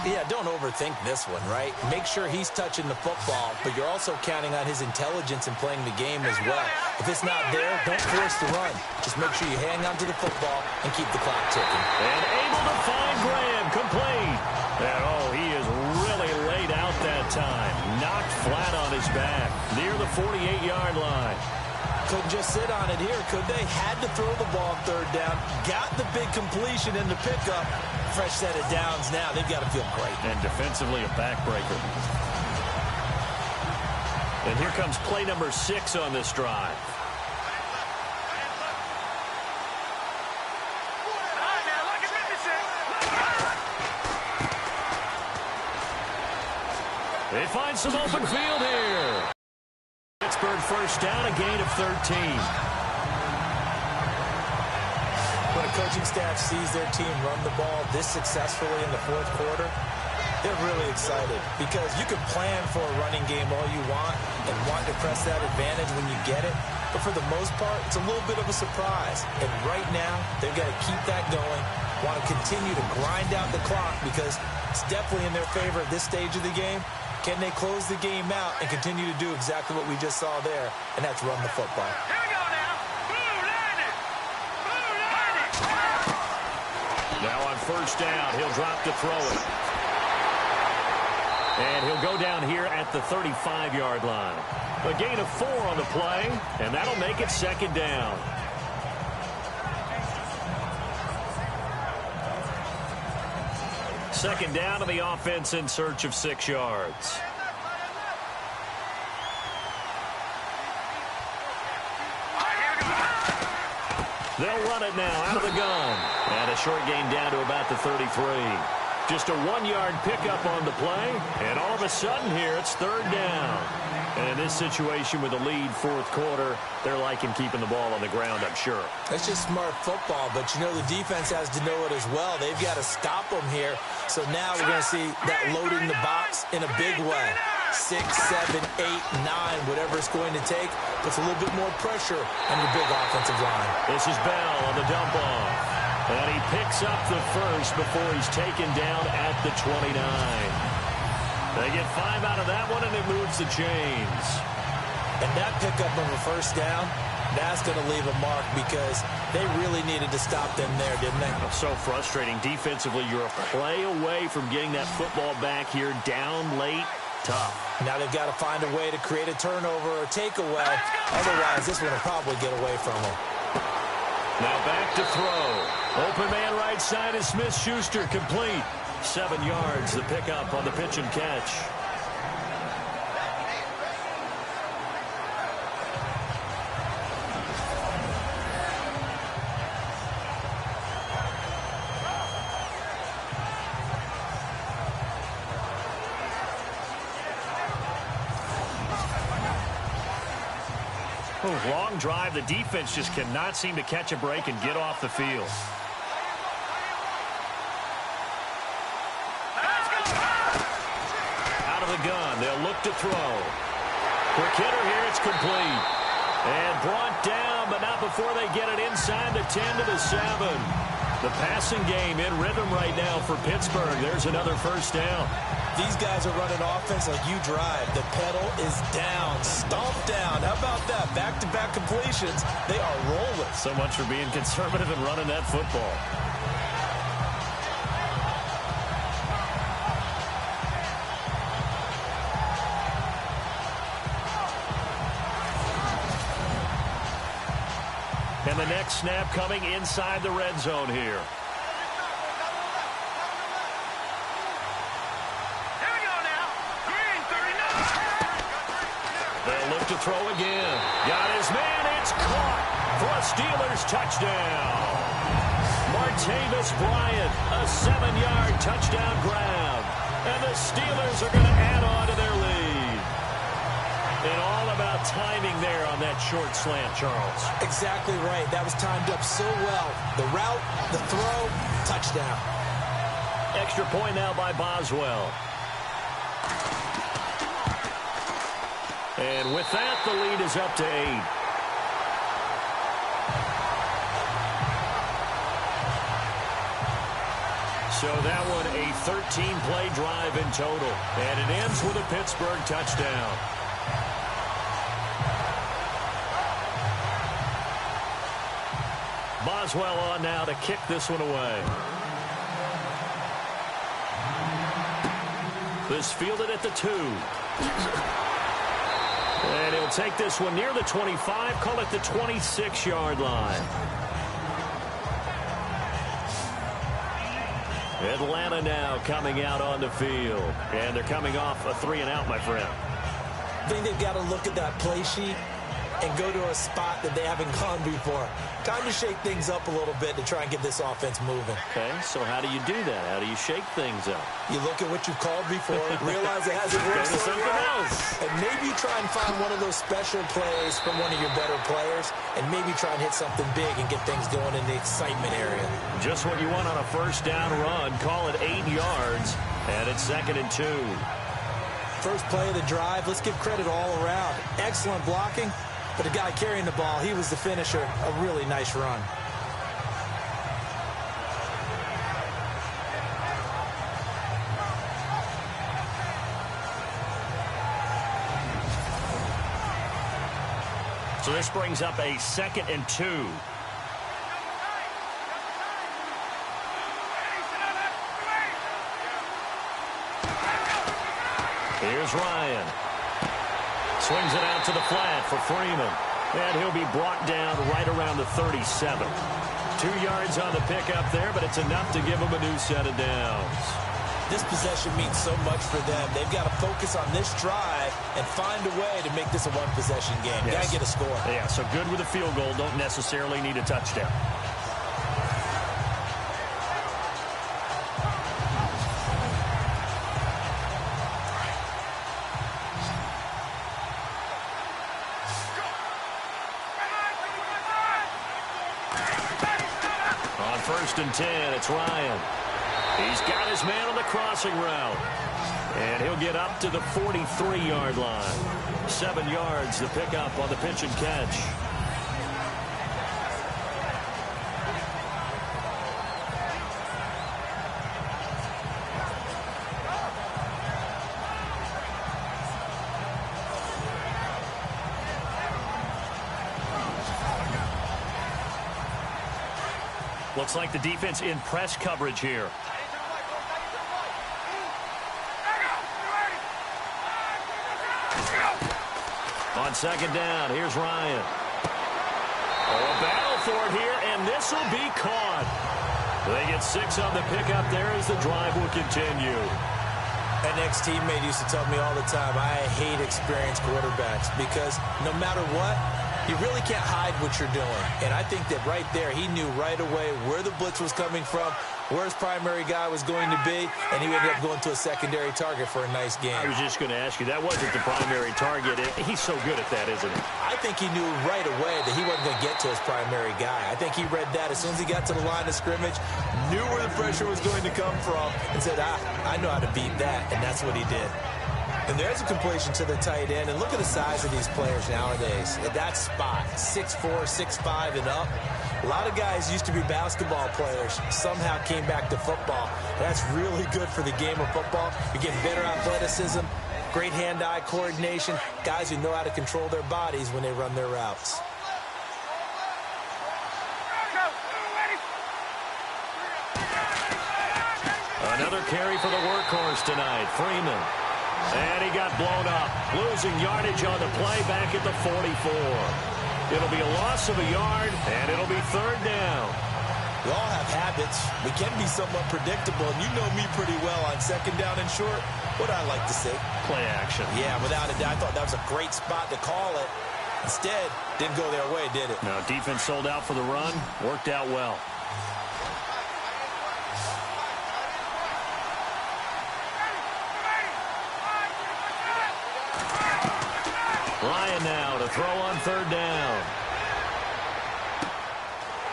Yeah, don't overthink this one, right? Make sure he's touching the football, but you're also counting on his intelligence in playing the game as well. If it's not there, don't force the run. Just make sure you hang on to the football and keep the clock ticking. And able to find Graham, complete. And oh, he is really laid out that time. Knocked flat on his back near the 48-yard line. Couldn't just sit on it here, could they? Had to throw the ball third down. Got the big completion in the pickup. Fresh set of downs now. They've got to feel great. And defensively a backbreaker. And here comes play number 6 on this drive. They find some open field here. Pittsburgh first down, a gain of 13. When a coaching staff sees their team run the ball this successfully in the fourth quarter, they're really excited because you can plan for a running game all you want and want to press that advantage when you get it. But for the most part, it's a little bit of a surprise. And right now, they've got to keep that going, want to continue to grind out the clock because it's definitely in their favor at this stage of the game. Can they close the game out and continue to do exactly what we just saw there, and that's run the football? Here we go now. Blue line it. Blue line it. Now on first down, he'll drop to throw it. And he'll go down here at the 35-yard line. A gain of 4 on the play, and that'll make it second down. Second down to the offense in search of 6 yards. They'll run it now out of the gun. And a short gain down to about the 33. Just a 1-yard pickup on the play. And all of a sudden here, it's third down. And in this situation with a lead fourth quarter, they're liking keeping the ball on the ground, I'm sure. That's just smart football, but you know the defense has to know it as well. They've got to stop them here. So now we're going to see that loading the box in a big way. 6, 7, 8, 9, whatever it's going to take, puts a little bit more pressure on your big offensive line. This is Bell on the dump off. And he picks up the first before he's taken down at the 29. They get 5 out of that one, and it moves the chains. And that pickup of a first down, that's going to leave a mark because they really needed to stop them there, didn't they? So frustrating. Defensively, you're a play away from getting that football back here down late. Tough. Now they've got to find a way to create a turnover or takeaway. Otherwise, this one will probably get away from them. Now back to throw. Open man right side is Smith-Schuster, complete. 7 yards, the pickup on the pitch and catch. Long drive. The defense just cannot seem to catch a break and get off the field. Out of the gun. They'll look to throw. Quick hitter here. It's complete. And brought down, but not before they get it inside the 10 to the 7. The passing game in rhythm right now for Pittsburgh. There's another first down. These guys are running offense like you drive. The pedal is down, stomped down. How about that? Back-to-back completions. They are rolling. So much for being conservative and running that football. And the next snap coming inside the red zone here. To throw again. Got his man. It's caught for a Steelers touchdown. Martavis Bryant, a 7-yard touchdown grab. And the Steelers are going to add on to their lead. And all about timing there on that short slant, Charles. Exactly right. That was timed up so well. The route, the throw, touchdown. Extra point now by Boswell. And with that, the lead is up to 8. So that one a 13-play drive in total. And it ends with a Pittsburgh touchdown. Boswell on now to kick this one away. This fielded at the 2. And he'll take this one near the 25, call it the 26-yard line. Atlanta now coming out on the field. And they're coming off a 3-and-out, my friend. I think they've got to look at that play sheet and go to a spot that they haven't gone before. Time to shake things up a little bit to try and get this offense moving. Okay, so how do you do that? How do you shake things up? You look at what you've called before, realize it hasn't worked so something well, else. and maybe try and find one of those special plays from one of your better players, and maybe try and hit something big and get things going in the excitement area. Just what you want on a first down run. Call it 8 yards, and it's 2nd and 2. First play of the drive, let's give credit all around. Excellent blocking, but the guy carrying the ball, he was the finisher. A really nice run. So this brings up a 2nd and 2. Here's Ryan. Swings it out to the flat for Freeman. And he'll be brought down right around the 37. 2 yards on the pickup there, but it's enough to give him a new set of downs. this possession means so much for them. They've got to focus on this drive and find a way to make this a one-possession game. Yes. Got to get a score. Yeah, so good with a field goal. Don't necessarily need a touchdown. On 1st and 10, it's Ryan. He's got his man on the crossing route. And he'll get up to the 43-yard line. 7 yards the pickup on the pitch and catch. Looks like the defense in press coverage here. On 2nd down, here's Ryan. Oh, a battle for it here, and this will be caught. They get 6 on the pickup there as the drive will continue. An ex-teammate used to tell me all the time, I hate experienced quarterbacks because no matter what, you really can't hide what you're doing. And I think that right there, he knew right away where the blitz was coming from, where his primary guy was going to be, and he ended up going to a secondary target for a nice game. I was just going to ask you, that wasn't the primary target. He's so good at that, isn't he? I think he knew right away that he wasn't going to get to his primary guy. I think he read that as soon as he got to the line of scrimmage, knew where the pressure was going to come from, and said, I know how to beat that, and that's what he did. And there's a completion to the tight end. And look at the size of these players nowadays. At that spot, 6'4", 6'5", and up. A lot of guys used to be basketball players, somehow came back to football. That's really good for the game of football. You're getting better athleticism, great hand-eye coordination, guys who know how to control their bodies when they run their routes. Another carry for the workhorse tonight, Freeman. And he got blown up, losing yardage on the play back at the 44. It'll be a loss of a yard, and it'll be 3rd down. We all have habits. We can be somewhat predictable, and you know me pretty well on 2nd down and short. What I like to see. Play action. Yeah, without a doubt. I thought that was a great spot to call it. Instead, didn't go their way, did it? No, defense sold out for the run. Worked out well. Ryan now to throw on 3rd down.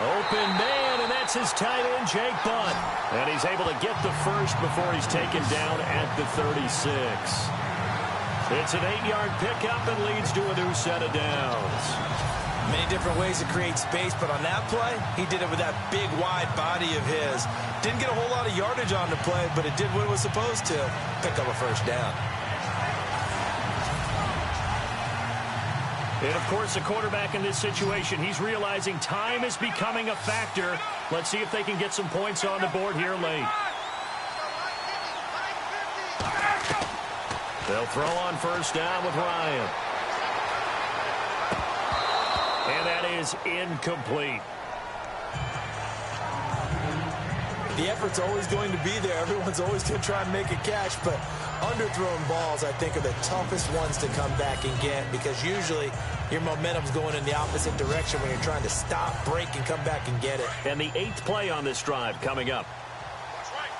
Open man, and that's his tight end, Jake Butt. And he's able to get the first before he's taken down at the 36. It's an 8-yard pickup and leads to a new set of downs. Many different ways to create space, but on that play, he did it with that big, wide body of his. Didn't get a whole lot of yardage on the play, but it did what it was supposed to, pick up a 1st down. And, of course, the quarterback in this situation, he's realizing time is becoming a factor. Let's see if they can get some points on the board here late. They'll throw on 1st down with Ryan. And that is incomplete. The effort's always going to be there. Everyone's always going to try and make a catch, but underthrown balls, I think, are the toughest ones to come back and get because usually your momentum's going in the opposite direction when you're trying to stop, break, and come back and get it. And the 8th play on this drive coming up. That's right.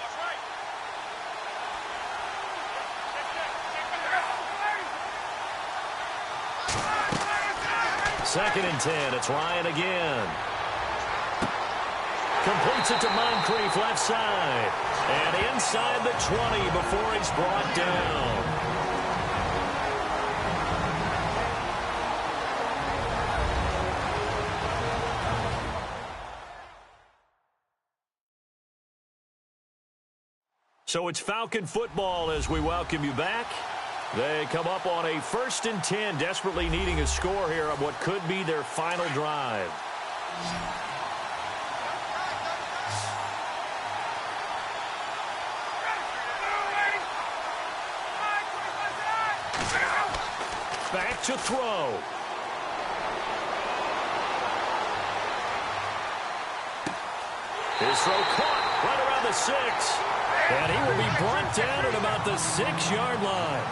2nd and 10. It's Ryan again. Completes it to Moncrief left side. And inside the 20 before he's brought down. So it's Falcon football as we welcome you back. They come up on a 1st and 10, desperately needing a score here on what could be their final drive. Back to throw. His throw caught right around the 6. And he will be brought down at about the 6-yard line.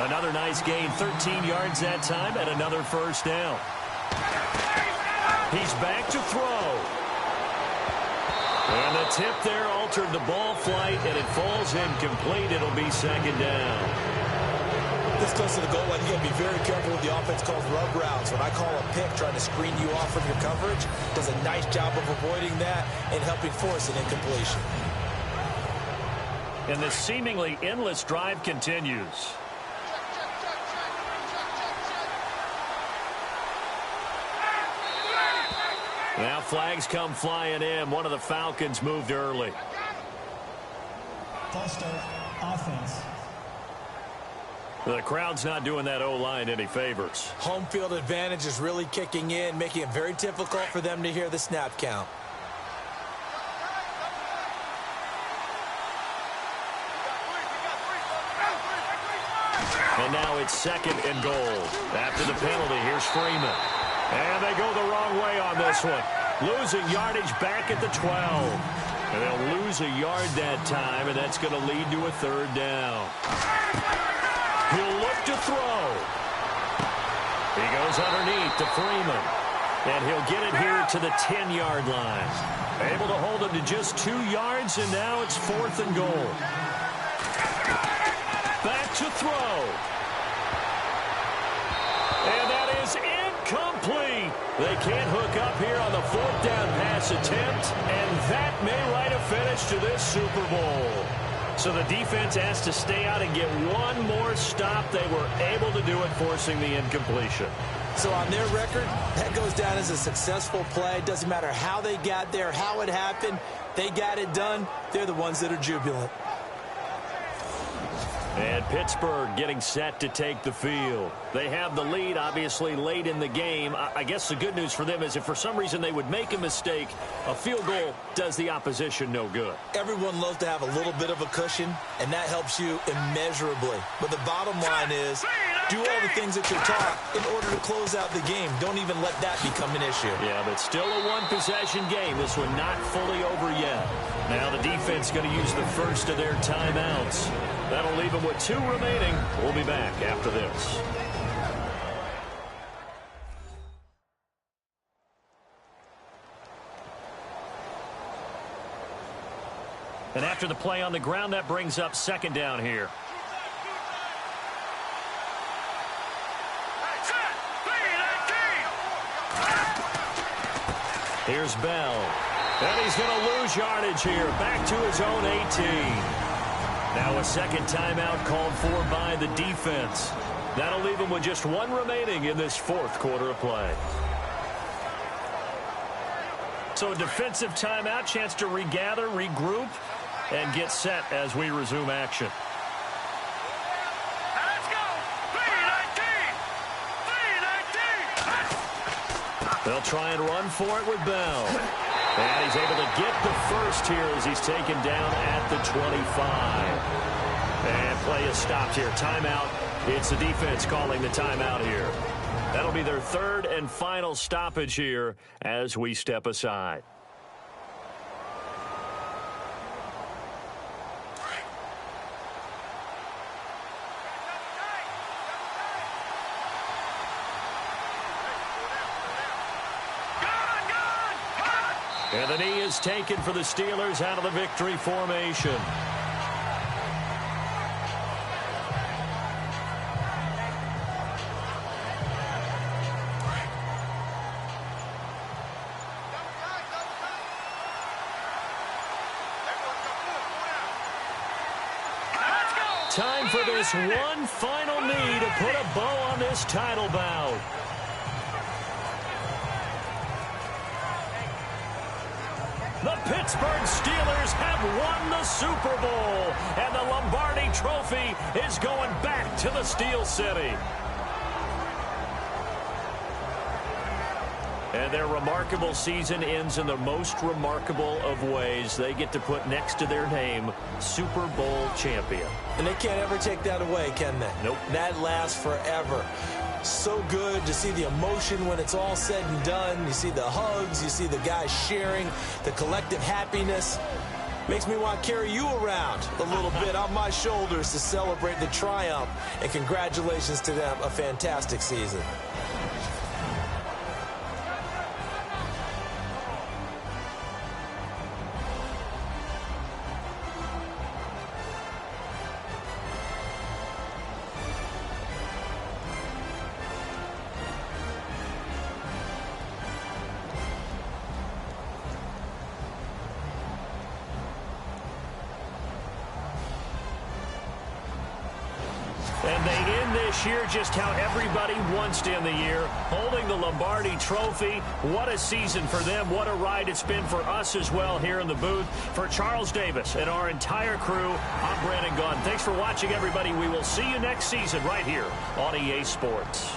Another nice gain, 13 yards that time, and another first down. He's back to throw. And the tip there altered the ball flight, and it falls incomplete. It'll be second down. This close to the goal line, you got to be very careful with the offense calls rub routes. When I call a pick trying to screen you off from your coverage, does a nice job of avoiding that and helping force an incompletion. And the seemingly endless drive continues. Now flags come flying in. One of the Falcons moved early. False start, offense. The crowd's not doing that O-line any favors. Home field advantage is really kicking in, making it very difficult for them to hear the snap count. And now it's second and goal. After the penalty, here's Freeman. And they go the wrong way on this one. Losing yardage back at the 12. And they'll lose a yard that time, and that's going to lead to a third down. He'll look to throw. He goes underneath to Freeman. And he'll get it here to the 10-yard line. Able to hold him to just 2 yards, and now it's fourth and goal. Back to throw. And that is incomplete. They can't hook up here on the fourth down pass attempt, and that may write a finish to this Super Bowl. So the defense has to stay out and get one more stop. They were able to do it, forcing the incompletion. So on their record, that goes down as a successful play. Doesn't matter how they got there, how it happened. They got it done. They're the ones that are jubilant. And Pittsburgh getting set to take the field. They have the lead, obviously, late in the game. I guess the good news for them is if for some reason they would make a mistake, a field goal does the opposition no good. Everyone loves to have a little bit of a cushion, and that helps you immeasurably. But the bottom line is, do all the things that you're taught in order to close out the game. Don't even let that become an issue. Yeah, but still a one-possession game. This one not fully over yet. Now the defense going to use the first of their timeouts. That'll leave them with 2 remaining. We'll be back after this. And after the play on the ground, that brings up second down here. Here's Bell. And he's going to lose yardage here. Back to his own 18. Now a second timeout called for by the defense. That'll leave him with just 1 remaining in this fourth quarter of play. So a defensive timeout, chance to regather, regroup, and get set as we resume action. Let's go! 3-19! They'll try and run for it with Bell. And he's able to get the first here as he's taken down at the 25. And play is stopped here. Timeout. It's the defense calling the timeout here. That'll be their third and final stoppage here as we step aside. And the knee is taken for the Steelers out of the victory formation. Time for this one final knee to put a bow on this title bout. The Pittsburgh Steelers have won the Super Bowl, and the Lombardi Trophy is going back to the Steel City. And their remarkable season ends in the most remarkable of ways. They get to put next to their name, Super Bowl champion. And they can't ever take that away, can they? Nope. That lasts forever. So good to see the emotion when it's all said and done. You see the hugs, you see the guys sharing, the collective happiness. Makes me want to carry you around a little bit on my shoulders to celebrate the triumph. And congratulations to them. A fantastic season. And they end this year just how everybody wants to end the year, holding the Lombardi Trophy. What a season for them. What a ride it's been for us as well here in the booth. For Charles Davis and our entire crew, I'm Brandon Gaudin. Thanks for watching, everybody. We will see you next season right here on EA Sports.